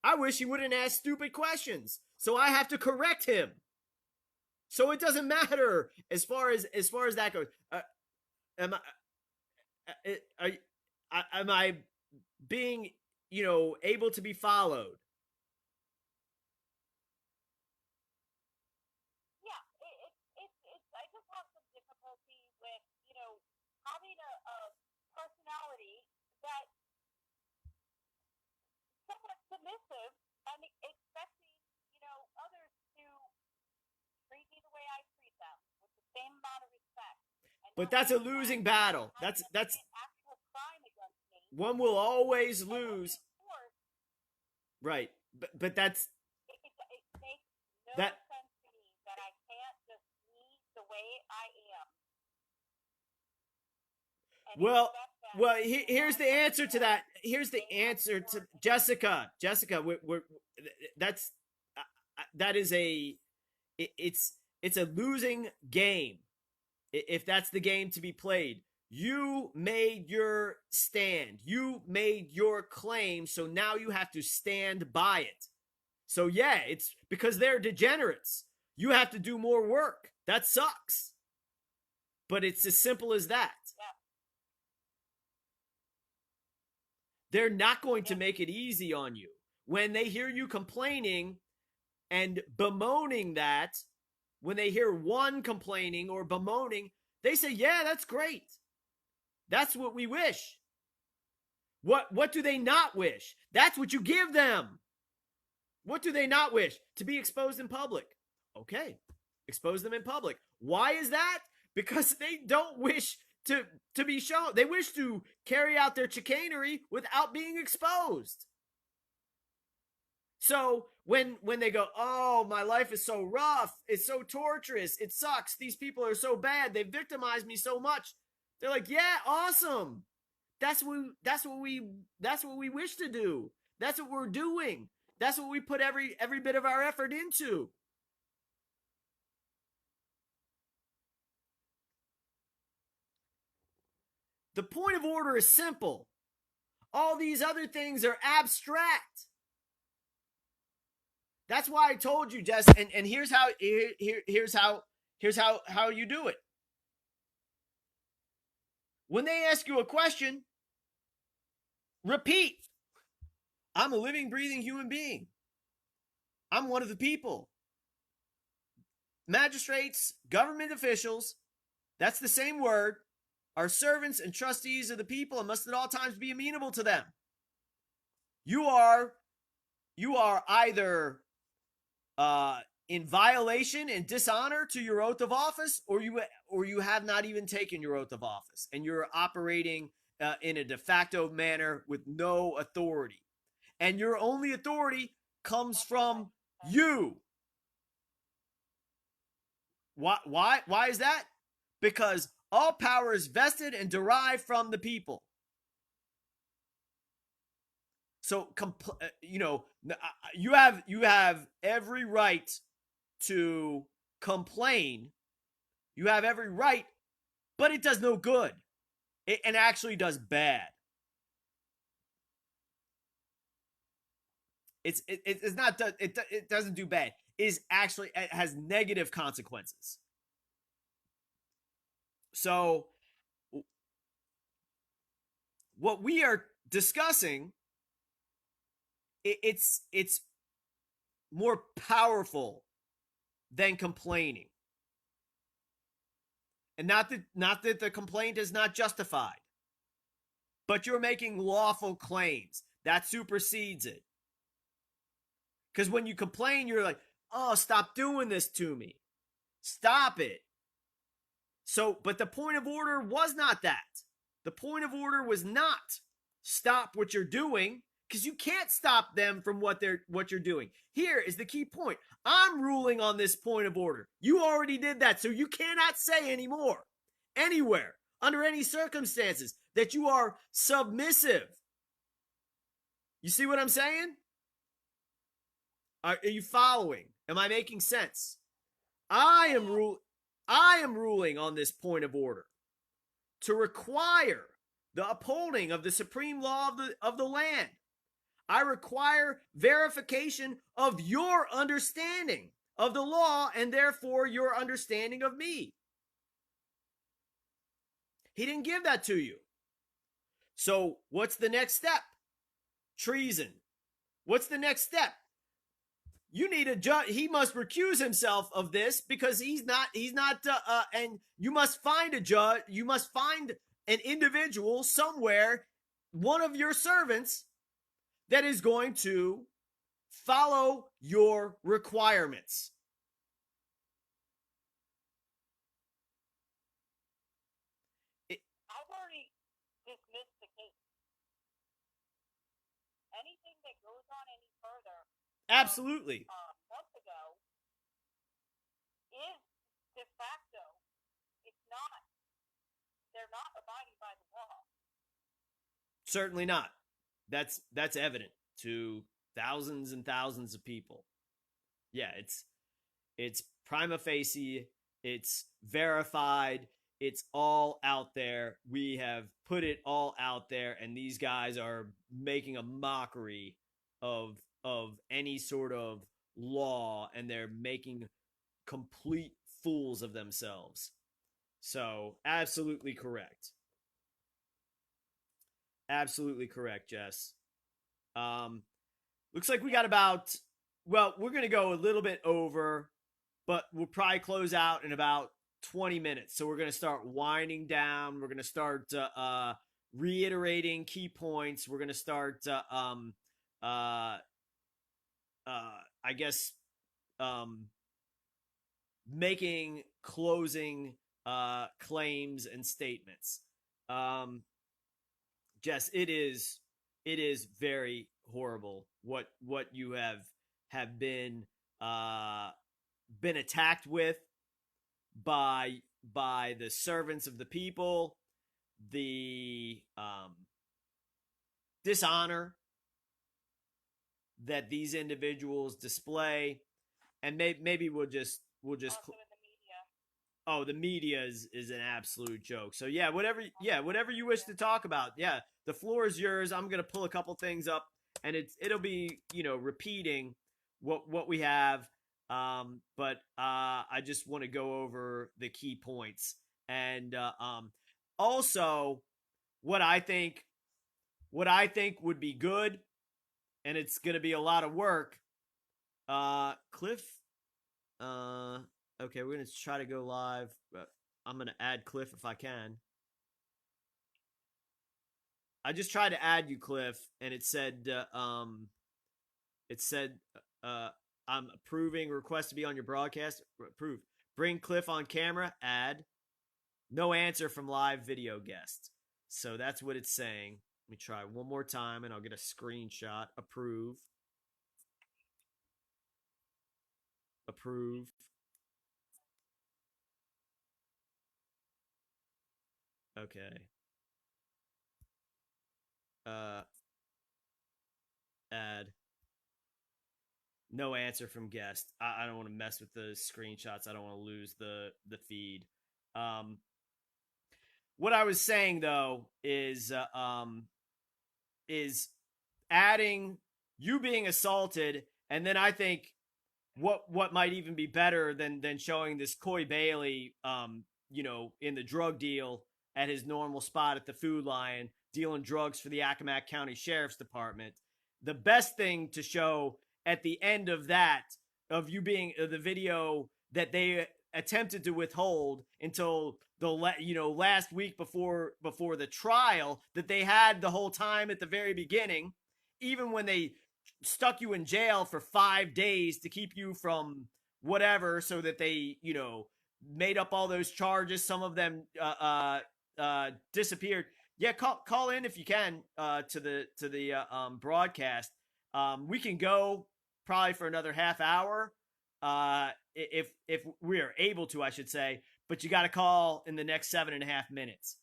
I wish he wouldn't ask stupid questions, so I have to correct him. So it doesn't matter as far as that goes. Am I being, able to be followed? Yeah, I just have some difficulty with, having a personality that's somewhat submissive and expecting, others to treat me the way I treat them with the same amount of respect. But that's a losing battle. That's actual crime against me. One will always lose. Right. But that's it makes no that sense to me that I can't just be the way I am. Well, here's the answer to that. Here's the answer to Jessica. That is it's a losing game. If that's the game to be played, you made your stand. You made your claim. So now you have to stand by it. So yeah, it's because they're degenerates. You have to do more work. That sucks. But it's as simple as that. Yeah. They're not going to make it easy on you. When they hear you complaining and bemoaning that, when they hear one complaining or bemoaning, they say, yeah, that's great. That's what we wish. What do they not wish? That's what you give them. What do they not wish? To be exposed in public. Okay, expose them in public. Why is that? Because they don't wish to be shown. They wish to carry out their chicanery without being exposed. So when they go, oh, my life is so rough, it's so torturous, it sucks, these people are so bad, they victimized me so much, they're like, yeah, awesome. That's what we wish to do. That's what we're doing. That's what we put every bit of our effort into. The point of order is simple. All these other things are abstract. That's why I told you, Jess, and here's how you do it. When they ask you a question, repeat. I'm a living, breathing human being. I'm one of the people. Magistrates, government officials, that's the same word, are servants and trustees of the people and must at all times be amenable to them. You are either in violation and dishonor to your oath of office, or you have not even taken your oath of office, and you're operating in a de facto manner with no authority. And your only authority comes from you. Why is that? Because all power is vested and derived from the people. So, you have every right to complain. You have every right, but it does no good. It actually does bad. It doesn't do bad. It has negative consequences. So what we are discussing, it's more powerful than complaining. And not that the complaint is not justified, but you're making lawful claims. That supersedes it. Because when you complain, you're like, oh, stop doing this to me. Stop it. So, but the point of order was not that. The point of order was not stop what you're doing, because you can't stop them from what you're doing. Here is the key point. I'm ruling on this point of order. You already did that, so you cannot say anymore, anywhere, under any circumstances, that you are submissive. You see what I'm saying? Are you following? Am I making sense? I am ruling on this point of order to require the upholding of the supreme law of the land. I require verification of your understanding of the law and therefore your understanding of me. He didn't give that to you. So what's the next step? Treason. What's the next step? You need a judge. He must recuse himself of this because he's not, and you must find a judge. You must find an individual somewhere, one of your servants, that is going to follow your requirements. I've already dismissed the case. Anything that goes on any further, Absolutely. months ago, is de facto. It's not. They're not abiding by the law. Certainly not. That's evident to thousands and thousands of people. Yeah, it's prima facie, it's verified, it's all out there. We have put it all out there, and these guys are making a mockery of any sort of law, and they're making complete fools of themselves. So, absolutely correct. Absolutely correct, Jess. Looks like we got about, well, we're going to go a little bit over, but we'll probably close out in about 20 minutes. So we're going to start winding down. We're going to start reiterating key points. We're going to start, I guess, making closing claims and statements. Jess, it is very horrible what you have been attacked with by the servants of the people, the dishonor that these individuals display, and maybe we'll just Also in the media. oh, the media is an absolute joke. So yeah, whatever you wish to talk about, yeah, the floor is yours. I'm gonna pull a couple things up, and it'll be repeating what we have, but I just want to go over the key points, and also what I think would be good, and it's gonna be a lot of work. Cliff, okay, we're gonna try to go live. I'm gonna add Cliff if I can. I just tried to add you, Cliff, and it said I'm approving request to be on your broadcast. Approved. Bring Cliff on camera. Add. No answer from live video guest. So that's what it's saying. Let me try one more time, and I'll get a screenshot. Approve. Approve. Okay. Add. No answer from guest. I don't want to mess with the screenshots. I don't want to lose the feed. What I was saying though is adding you being assaulted, and then I think what might even be better than showing this Coy Bailey, in the drug deal at his normal spot at the Food Lion, dealing drugs for the Accomack County Sheriff's Department. The best thing to show at the end of that, of you being the video that they attempted to withhold until the last week before the trial that they had the whole time at the very beginning, even when they stuck you in jail for 5 days to keep you from whatever, so that they made up all those charges. Some of them disappeared. Yeah, call in if you can to the broadcast. We can go probably for another half hour if we are able to, I should say. But you got to call in the next 7.5 minutes,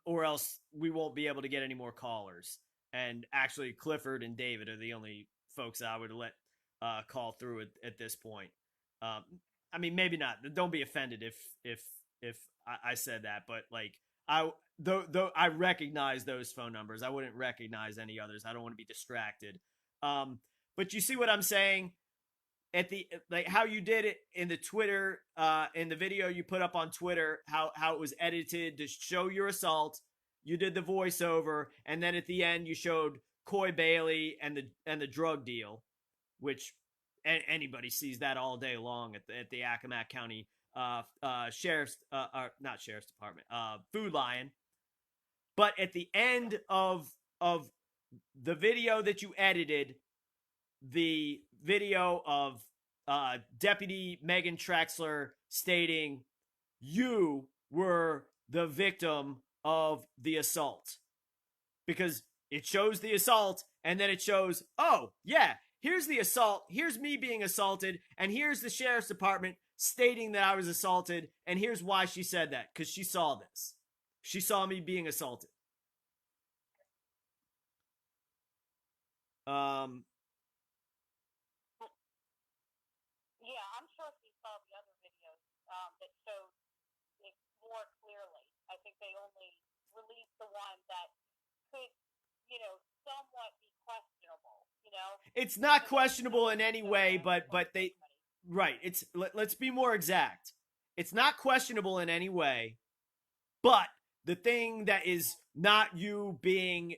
or else we won't be able to get any more callers. And actually, Clifford and David are the only folks I would let call through at this point. I mean, maybe not. Don't be offended if I said that, but like though I recognize those phone numbers, I wouldn't recognize any others. I don't want to be distracted. But you see what I'm saying? At the how you did it in the Twitter, in the video you put up on Twitter, how it was edited to show your assault. You did the voiceover, and then at the end you showed Coy Bailey and the drug deal, which anybody sees that all day long at the Accomack County Sheriff's not Sheriff's Department, Food Lion. But at the end of the video that you edited, the video of Deputy Megan Trexler stating you were the victim of the assault, because it shows the assault and then it shows, oh yeah, here's the assault, here's me being assaulted, and here's the sheriff's department stating that I was assaulted, and here's why she said that, because she saw this. She saw me being assaulted. Yeah, I'm sure she saw the other videos that showed it more clearly. I think they only released the one that could, somewhat be questionable. It's not questionable in any way, but right. Let's be more exact. It's not questionable in any way, but the thing that is not you being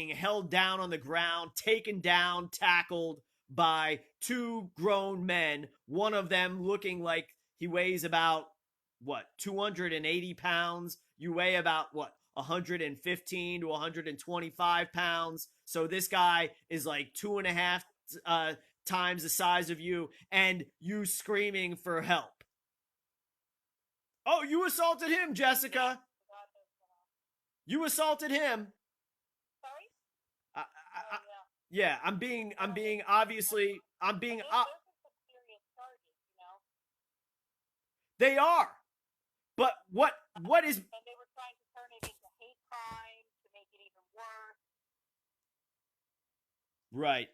held down on the ground, taken down, tackled by two grown men, one of them looking like he weighs about what 280 pounds, you weigh about what 115 to 125 pounds, so this guy is like two and a half uh, times the size of you, and you screaming for help. Oh, you assaulted him, Jessica. You assaulted him. Sorry? I, Yeah. yeah, I'm being obviously, I'm being, Those are some serious charges, you know? they are. But what is, And they were trying to turn it into hate crime to make it even worse. right,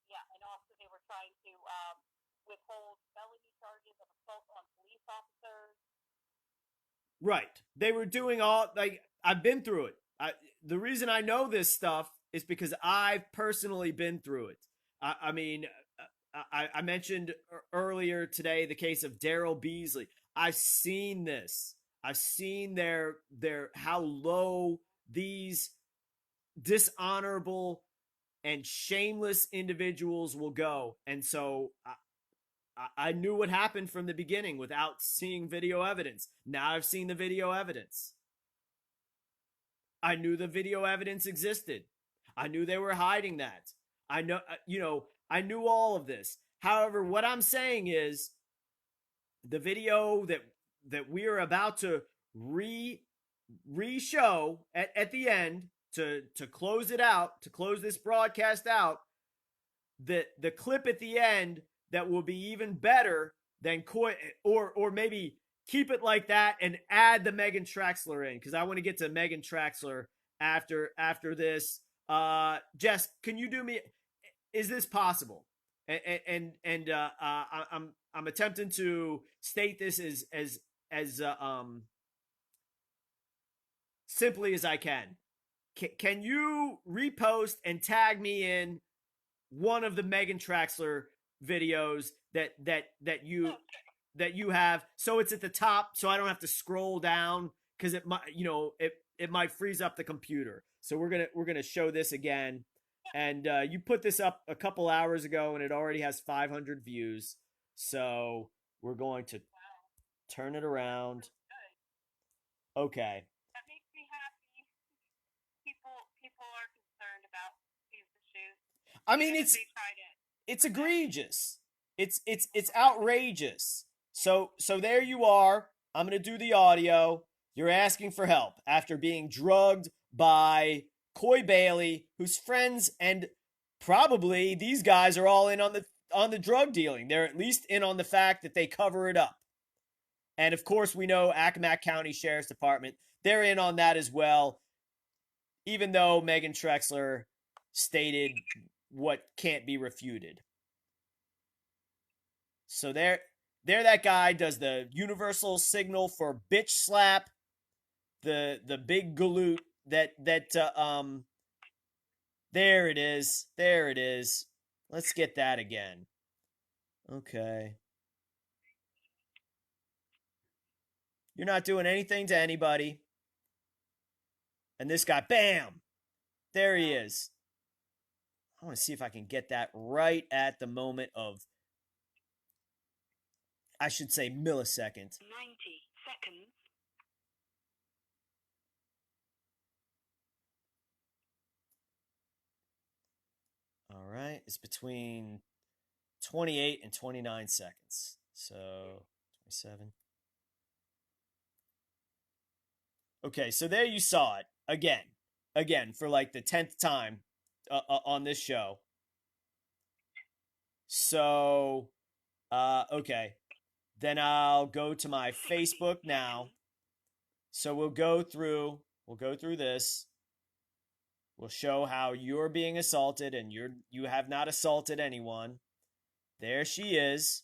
Yeah, and also they were trying to withhold felony charges of assault on police officers. right. They were doing all, like, I've been through it. The reason I know this stuff is because I've personally been through it. I mean, I mentioned earlier today the case of Daryl Beasley. I've seen this. I've seen their how low these dishonorable and shameless individuals will go. And so I knew what happened from the beginning without seeing video evidence. Now I've seen the video evidence. I knew the video evidence existed. I knew they were hiding that. I know, I knew all of this. However, what I'm saying is the video that we are about to re-show at the end to close it out, to close this broadcast out, the clip at the end that will be even better than or maybe keep it like that and add the Megan Traxler in, because I want to get to Megan Traxler after this. Jess, can you do me? Is this possible? I'm attempting to state this as simply as I can. Can you repost and tag me in one of the Megan Traxler videos that you have, so it's at the top, so I don't have to scroll down, because it might, it might freeze up the computer. So we're gonna show this again, and you put this up a couple hours ago, and it already has 500 views. So we're going to turn it around. Okay. That makes me happy. People are concerned about these issues. I mean, They tried it. it's egregious. It's outrageous. So there you are. I'm gonna do the audio. You're asking for help after being drugged by Coy Bailey, whose friends and probably these guys are all in on the drug dealing. They're at least in on the fact that they cover it up. And of course, we know Accomack County Sheriff's Department, they're in on that as well, even though Megan Traxler stated what can't be refuted. So there that guy does the universal signal for bitch slap, the big galoot that there it is. There it is. Let's get that again. Okay. You're not doing anything to anybody. And this guy, bam! There he is. I want to see if I can get that right at the moment of, I should say, millisecond. 90 seconds. All right. It's between 28 and 29 seconds. So 27. Okay, so there you saw it again for like the 10th time on this show. So, okay, then I'll go to my Facebook now. So we'll go through this. We'll show how you're being assaulted and you have not assaulted anyone. There she is.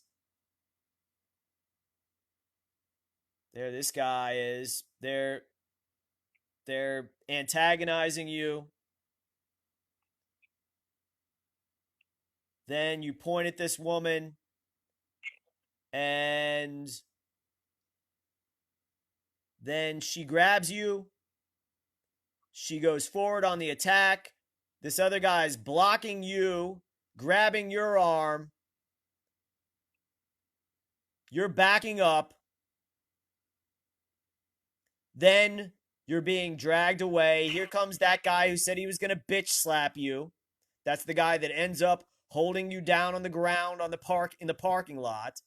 There this guy is. They're antagonizing you. Then you point at this woman, and then she grabs you. She goes forward on the attack. This other guy's blocking you, grabbing your arm. You're backing up. Then you're being dragged away. Here comes that guy who said he was going to bitch slap you. That's the guy that ends up holding you down on the ground on the in the parking lot.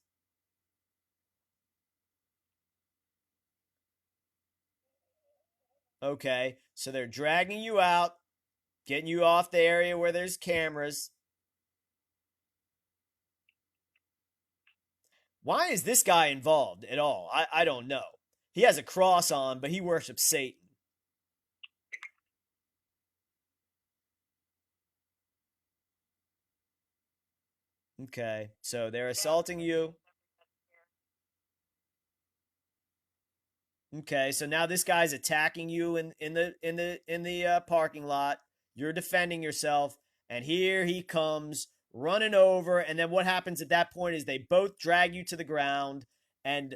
Okay, so they're dragging you out, getting you off the area where there's cameras. Why is this guy involved at all? I don't know. He has a cross on, but he worships Satan. Okay, so they're assaulting you. Okay, so now this guy's attacking you in the parking lot. You're defending yourself, and here he comes running over. And then what happens at that point is they both drag you to the ground and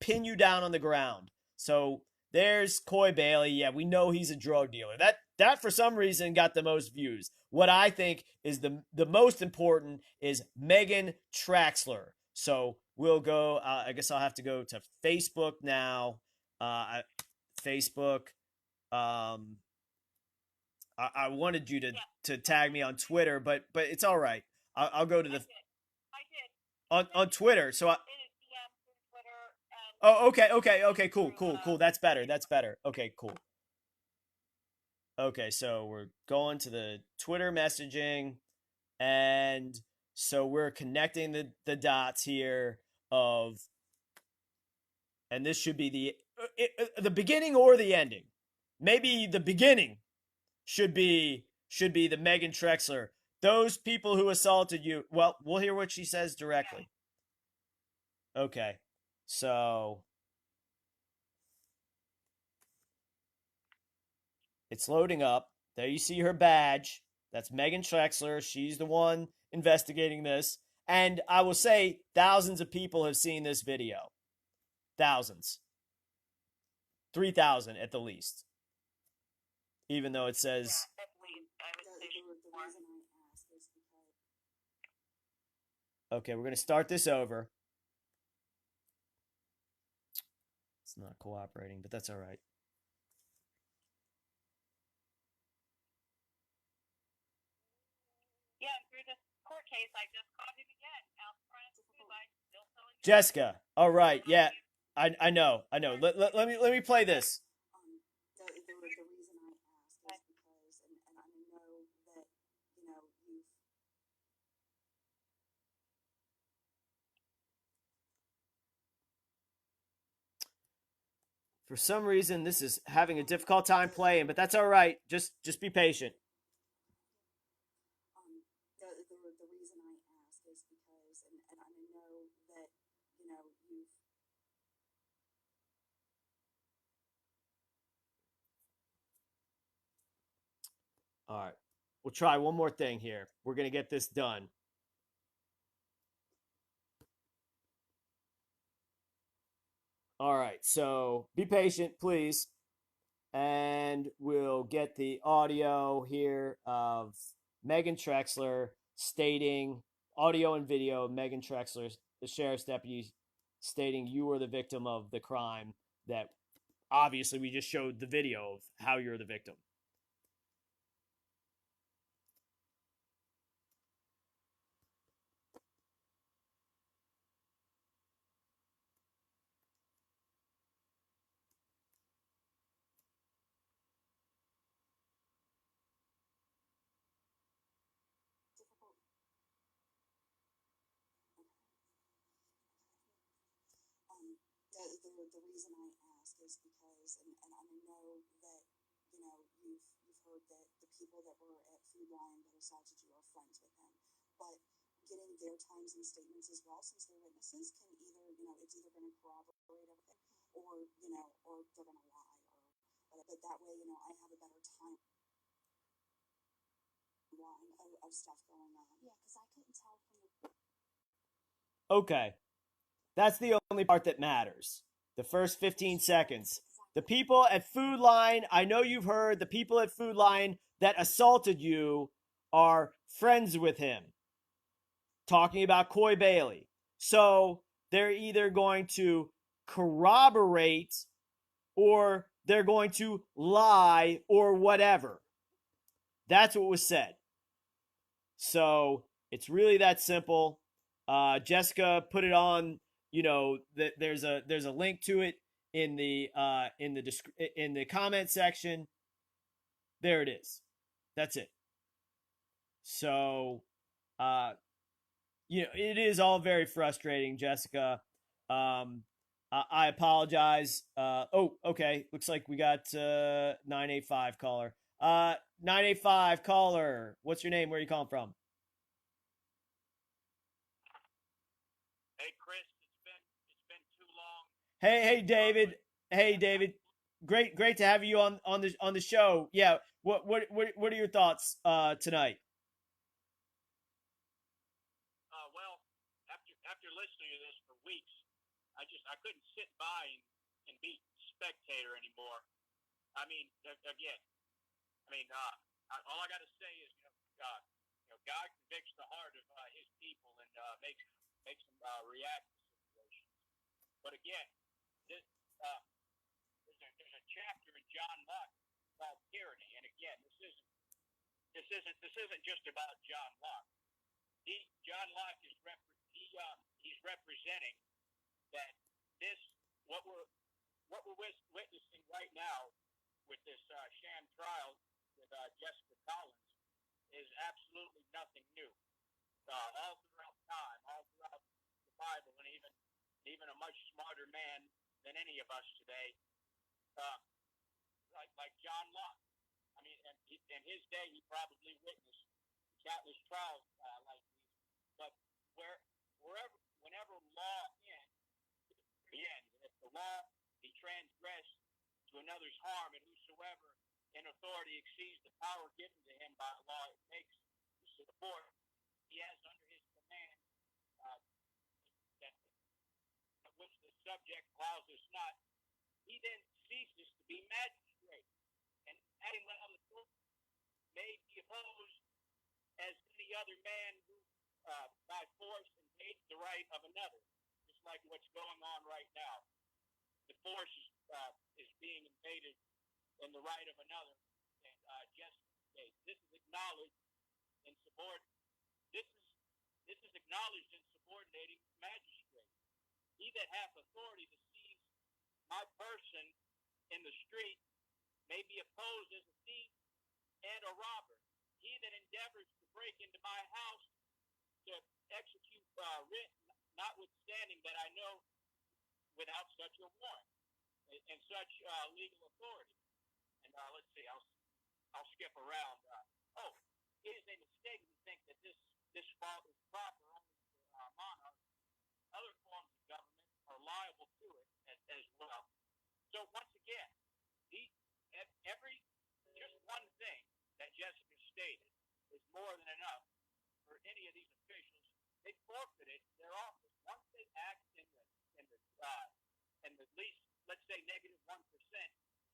pin you down on the ground. So there's Coy Bailey. Yeah, we know he's a drug dealer. That for some reason got the most views. What I think is the most important is Megan Traxler. So we'll go. I guess I'll have to go to Facebook now. Facebook. I wanted you to tag me on Twitter, but it's all right. I'll go to the. I did. On Twitter. So I. In his DM through Twitter. Oh, okay. Cool. That's better. Okay, cool. Okay, so we're going to the Twitter messaging, and so we're connecting the dots here of, and this should be the beginning or the ending. Maybe the beginning should be the Megan Trexler. Those people who assaulted you. Well, we'll hear what she says directly. Okay, so it's loading up. There you see her badge. That's Megan Trexler. She's the one investigating this. And I will say thousands of people have seen this video. Thousands. 3,000 at the least. Even though it says... Okay, we're going to start this over. It's not cooperating, but that's all right. Yeah, through this court case, I just caught him again out front of the school. Still selling. Jessica, all right, yeah, I know. Let me play this. The reason I ask is because, and I know that, you've... For some reason, this is having a difficult time playing, but that's all right. Just be patient. The reason I ask is because, and I know that, you've... All right. We'll try one more thing here. We're going to get this done. All right. So be patient, please. And we'll get the audio here of Megan Trexler stating, audio and video of Megan Trexler, the sheriff's deputy, stating you were the victim of the crime that obviously we just showed the video of how you're the victim. The reason I ask is because, and I know that, you've heard that the people that were at Food Lion that assaulted you are friends with him, but getting their times and statements as well, since they're witnesses, can either, it's either going to corroborate everything, or, or they're going to lie, or, but that way, I have a better time line of stuff going on. Yeah, because I couldn't tell from the. Okay. That's the only part that matters. The first 15 seconds. The people at Food Line, I know you've heard the people at Food Line that assaulted you are friends with him. Talking about Coy Bailey. So they're either going to corroborate or they're going to lie or whatever. That's what was said. So it's really that simple. Jessica put it on. You know, there's a link to it in the comment section. There it is. That's it. So, you know, it is all very frustrating, Jessica. I apologize. Oh, okay. Looks like we got 985 caller. 985 caller. What's your name? Where are you calling from? Hey Chris, it's been too long. Hey David. Hey David. Great to have you on the show. Yeah. What are your thoughts tonight? Well, after listening to this for weeks, I couldn't sit by and be spectator anymore. I mean, again, all I got to say is, God convicts the heart of His people and makes them react to situations. But again, there's a chapter in John Locke called tyranny, and again, this isn't just about John Locke. John Locke is he's representing that what we're witnessing right now with this sham trial with Jessica Collins is absolutely nothing new. All throughout time, all throughout the Bible, and even a much smarter man than any of us today, like John Locke. I mean, in his day, he probably witnessed countless trials like these. But whenever law ends, if the law be transgressed to another's harm, and whosoever in authority exceeds the power given to him by law, it makes the support he has under his command, that which the subject allows us not, he then ceases to be magistrate, and adding may be opposed as any other man who by force invades the right of another, just like what's going on right now. The force is being invaded in the right of another, and this is acknowledged in This is acknowledged in subordinating magistrate. He that hath authority to seize my person in the street may be opposed as a thief and a robber. He that endeavors to break into my house to execute writ, notwithstanding that I know without such a warrant and such legal authority. And let's see, I'll skip around. It is a mistake to think that this fault is proper only for monarchs. Other forms of government are liable to it as well. So once again, just one thing that Jessica stated is more than enough for any of these officials. They forfeited their office once they act in the least, let's say, -1%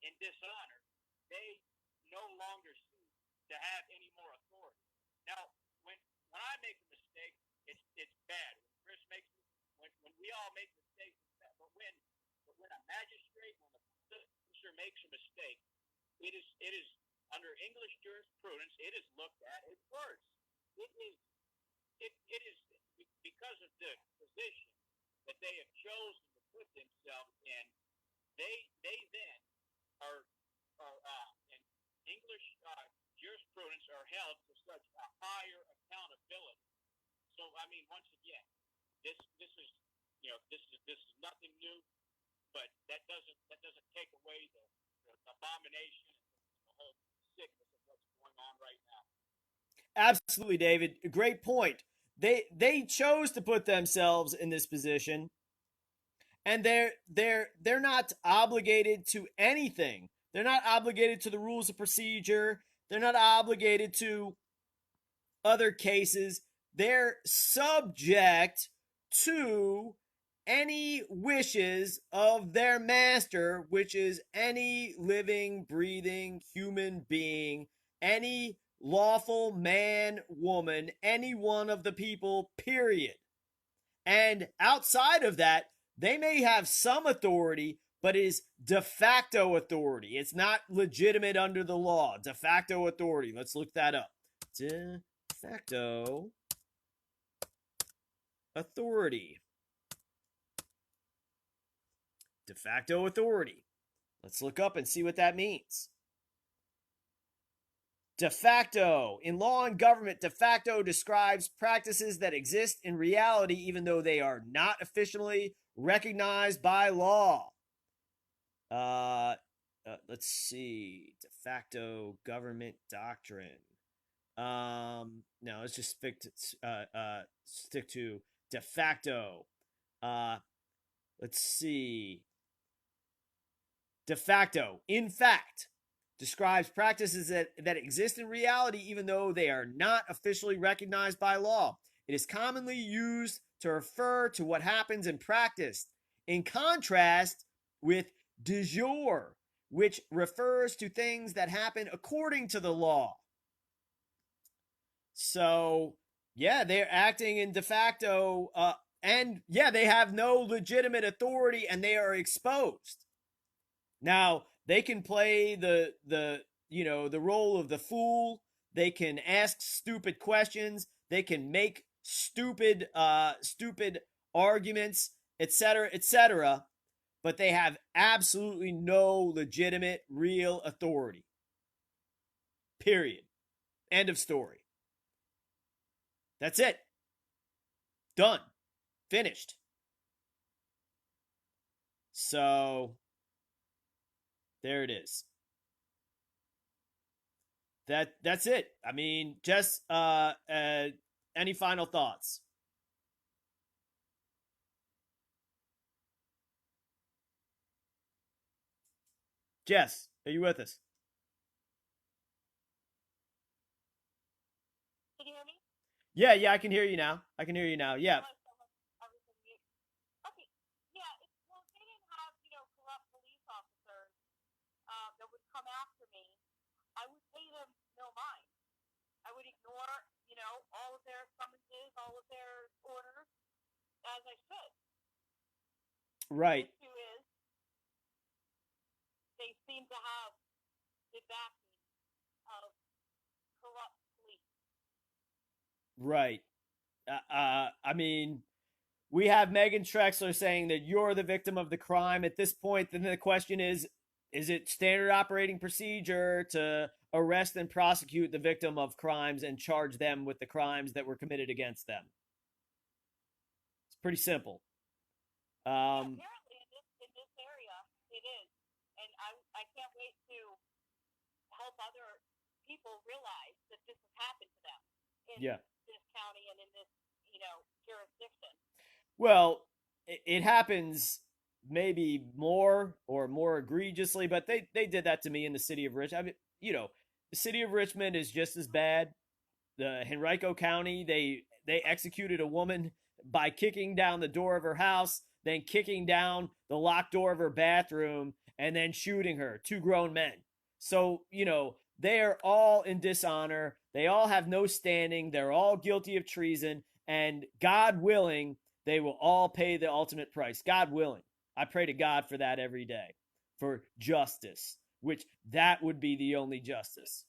in dishonor. They no longer seem to have any more authority. Now, when I make a mistake, it's bad. When Chris makes when we all make mistakes, it's bad. But when a magistrate, when a officer makes a mistake, it is under English jurisprudence, it is looked at as worse. It is because of the position that they have chosen to put themselves in. They then are in English jurisprudence are held to such a higher accountability. So I mean, once again, this is nothing new, but that doesn't take away the abomination and the whole sickness of what's going on right now. Absolutely, David. Great point. They chose to put themselves in this position, and they're not obligated to anything. They're not obligated to the rules of procedure. They're not obligated to other cases, they're subject to any wishes of their master, which is any living, breathing human being, any lawful man, woman, any one of the people, period. And outside of that, they may have some authority, but it is de facto authority. It's not legitimate under the law. De facto authority. Let's look that up. De facto authority. De facto authority. Let's look up and see what that means. De facto. In law and government, de facto describes practices that exist in reality even though they are not officially recognized by law. Let's see. De facto government doctrine. No, let's just stick to de facto. Let's see. De facto, in fact, describes practices that exist in reality even though they are not officially recognized by law. It is commonly used to refer to what happens in practice, in contrast with de jure, which refers to things that happen according to the law. So, yeah, they're acting in de facto, and yeah, they have no legitimate authority and they are exposed. Now, they can play the role of the fool. They can ask stupid questions. They can make stupid arguments, etc., etc., but they have absolutely no legitimate, real authority. Period. End of story. That's it. Done. Finished. So, there it is. That's it. I mean, just any final thoughts? Jess, are you with us? Can you hear me? Yeah, I can hear you now. Yeah. Okay. Yeah. Well, they didn't have, corrupt police officers that would come after me. I would pay them no mind. I would ignore, all of their summonses, all of their orders, as I should. Right. The issue is they seem to have the backing of corrupt police. Right. I mean, we have Megan Trexler saying that you're the victim of the crime. At this point, then the question is it standard operating procedure to arrest and prosecute the victim of crimes and charge them with the crimes that were committed against them? It's pretty simple. Apparently, in this area, it is, and I can't wait to help other people realize that this has happened to them in this county and in this, jurisdiction. Well, it happens maybe more or more egregiously, but they did that to me in the city of Richmond. I mean, the city of Richmond is just as bad. The Henrico County, they executed a woman by kicking down the door of her house, then kicking down the locked door of her bathroom, and then shooting her. 2 grown men. So, they are all in dishonor. They all have no standing. They're all guilty of treason. And God willing, they will all pay the ultimate price. God willing. I pray to God for that every day. For justice. Which that would be the only justice.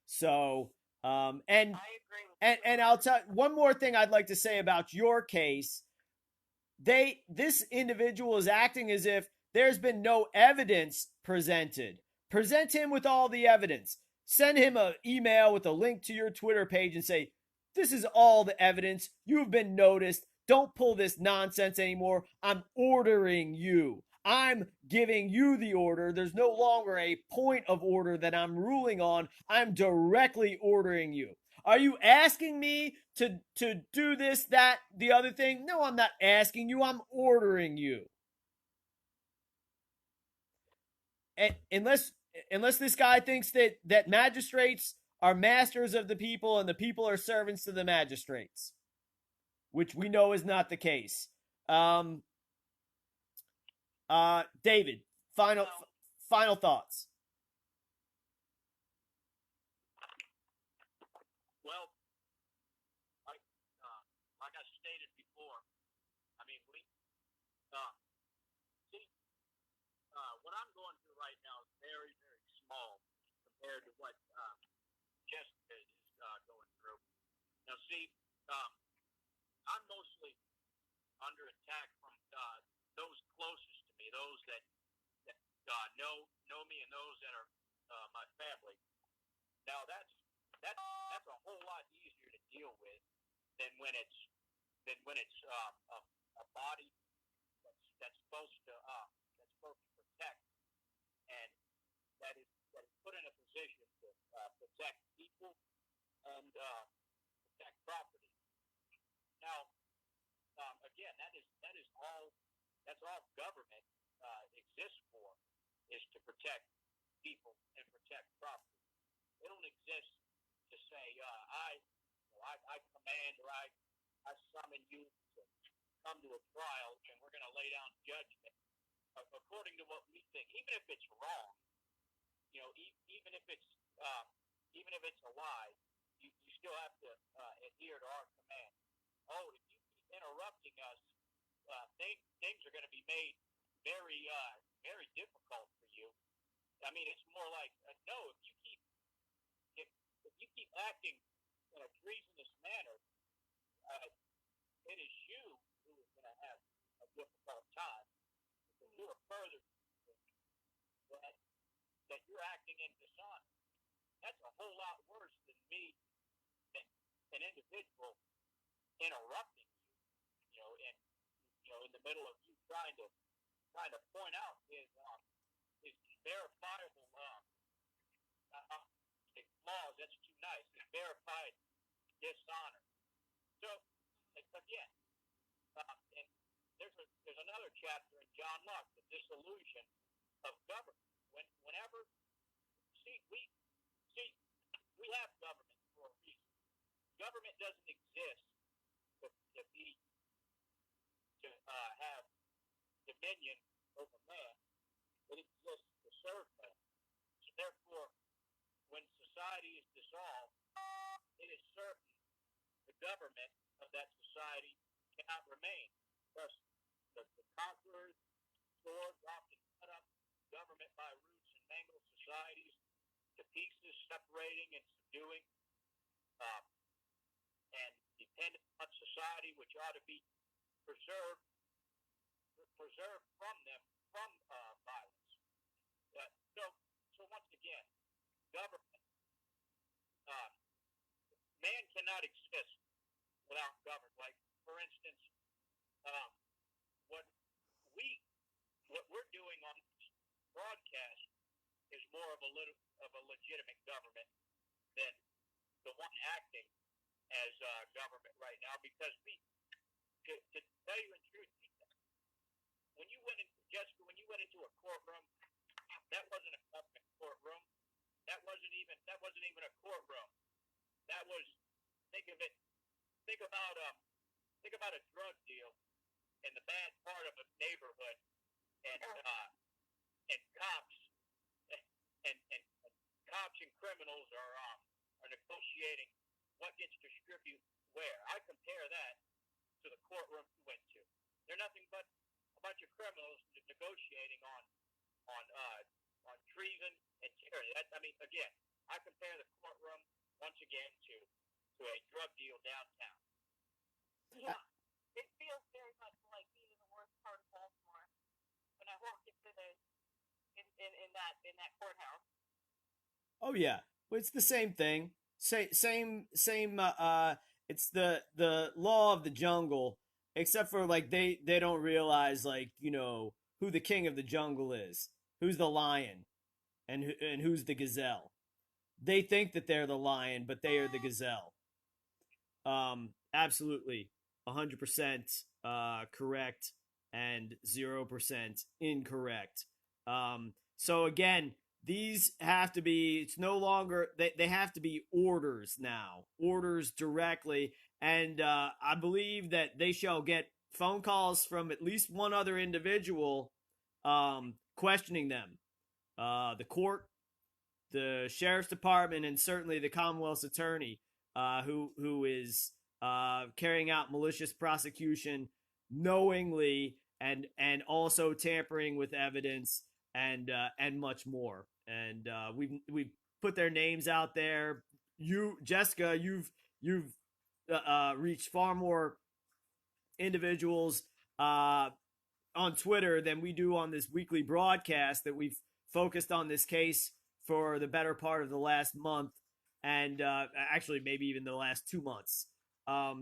So, and I agree with and I'll tell one more thing I'd like to say about your case. This individual is acting as if there's been no evidence presented. Present him with all the evidence. Send him an email with a link to your Twitter page and say, this is all the evidence. You've been noticed. Don't pull this nonsense anymore. I'm ordering you. I'm giving you the order. There's no longer a point of order that I'm ruling on. I'm directly ordering you. Are you asking me to do this, that, the other thing? No, I'm not asking you. I'm ordering you. And unless this guy thinks that magistrates are masters of the people and the people are servants to the magistrates, which we know is not the case. David, final thoughts. Well, like I stated before, I mean, see, what I'm going through right now is very, very small compared to what Jessica is going through. Now, see, I'm mostly under attack from those closest to me, those that know me, and those that are my family. Now, that's a whole lot easier to deal with than when it's a body that's supposed to protect, and that is put in a position to protect people and protect property. Now, again, that's all government exists for, is to protect people and protect property. They don't exist to say I command or I summon you to come to a trial and we're going to lay down judgment according to what we think, even if it's wrong. Even if it's a lie, you still have to adhere to our command. Oh, if you keep interrupting us, things are going to be made very very difficult for you. I mean, it's more like no. If you keep acting in a treasonous manner, it is you who is going to have a difficult time, because you are further that you're acting in dishonor. That's a whole lot worse than me, an individual interrupting you, and in the middle of you trying to point out his verifiable flaws. That's too nice. His verified dishonor. So again, and there's another chapter in John Locke, the dissolution of government. Whenever we have government for a reason. Government doesn't exist to have dominion over man. It exists to serve man. So therefore, when society is dissolved, it is certain the government of that society cannot remain. Thus, the conquerors, swords often cut up government by roots and mangle societies to pieces, separating and subduing, and dependent on society, which ought to be preserved from violence. So once again, government, man cannot exist without government. Like, for instance, what we're doing on this broadcast is more of a legitimate government than the one acting as government right now, because to tell you in truth, when you went into a courtroom, that wasn't a government courtroom. That wasn't even a courtroom. That was, think about a drug deal in the bad part of a neighborhood, and cops and cops and criminals are negotiating what gets distributed where. I compare that to the courtroom you went to. They're nothing but a bunch of criminals negotiating on treason and tyranny. Again, I compare the courtroom once again to a drug deal downtown. Yeah, it feels very much like being in the worst part of Baltimore when I walk into in that courthouse. Oh yeah, well, it's the same thing. Same. It's the law of the jungle, except for like they don't realize, like, who the king of the jungle is, who's the lion, and who's the gazelle. They think that they're the lion, but they are the gazelle. Absolutely, 100% correct and 0% incorrect. So again, these have to be, it's no longer, they have to be orders now, orders directly. And I believe that they shall get phone calls from at least one other individual questioning them. The court, the sheriff's department, and certainly the Commonwealth's attorney, who is carrying out malicious prosecution knowingly and also tampering with evidence and much more. And we've put their names out there. You, Jessica, you've reached far more individuals on Twitter than we do on this weekly broadcast that we've focused on this case for the better part of the last month, and actually maybe even the last 2 months.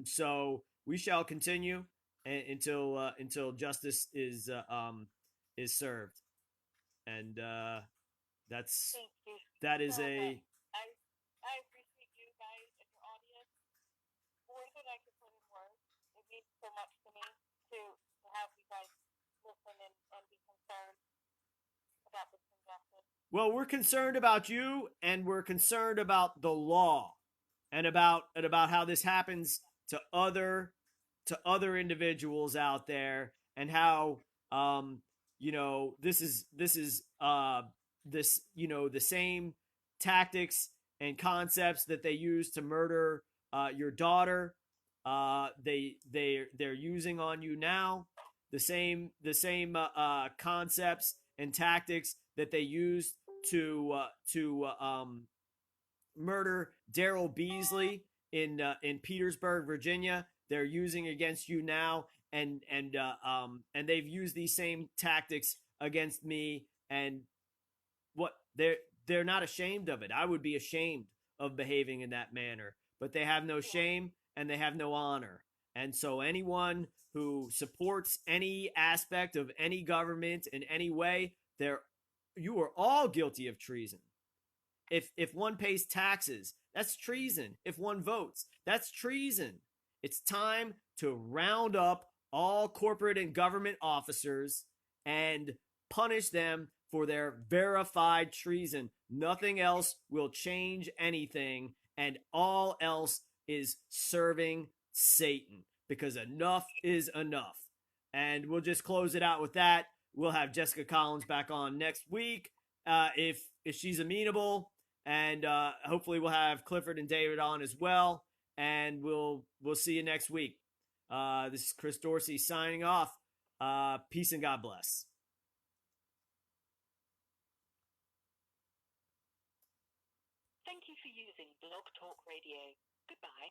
So we shall continue until justice is served, and that's Thank you that is so a much. I appreciate you guys and your audience more than I could put in words. It means so much to me to have you guys listen and be concerned about this injustice. well, we're concerned about you, and we're concerned about the law, and about how this happens to other individuals out there, and how this is the same tactics and concepts that they use to murder your daughter. They're using on you now. The same concepts and tactics that they used to murder Daryl Beasley in Petersburg, Virginia. They're using against you now, and they've used these same tactics against me. And what they're not ashamed of it. I would be ashamed of behaving in that manner, but they have no shame and they have no honor. And so anyone who supports any aspect of any government in any way, you are all guilty of treason. If one pays taxes, that's treason. If one votes, that's treason. It's time to round up all corporate and government officers and punish them for their verified treason. Nothing else will change anything, and all else is serving Satan, because enough is enough. And we'll just close it out with that. We'll have Jessica Collins back on next week if she's amenable, and hopefully we'll have Clifford and David on as well. And we'll see you next week. This is Chris Dorsey signing off. Peace and God bless. Thank you for using Blog Talk Radio. Goodbye.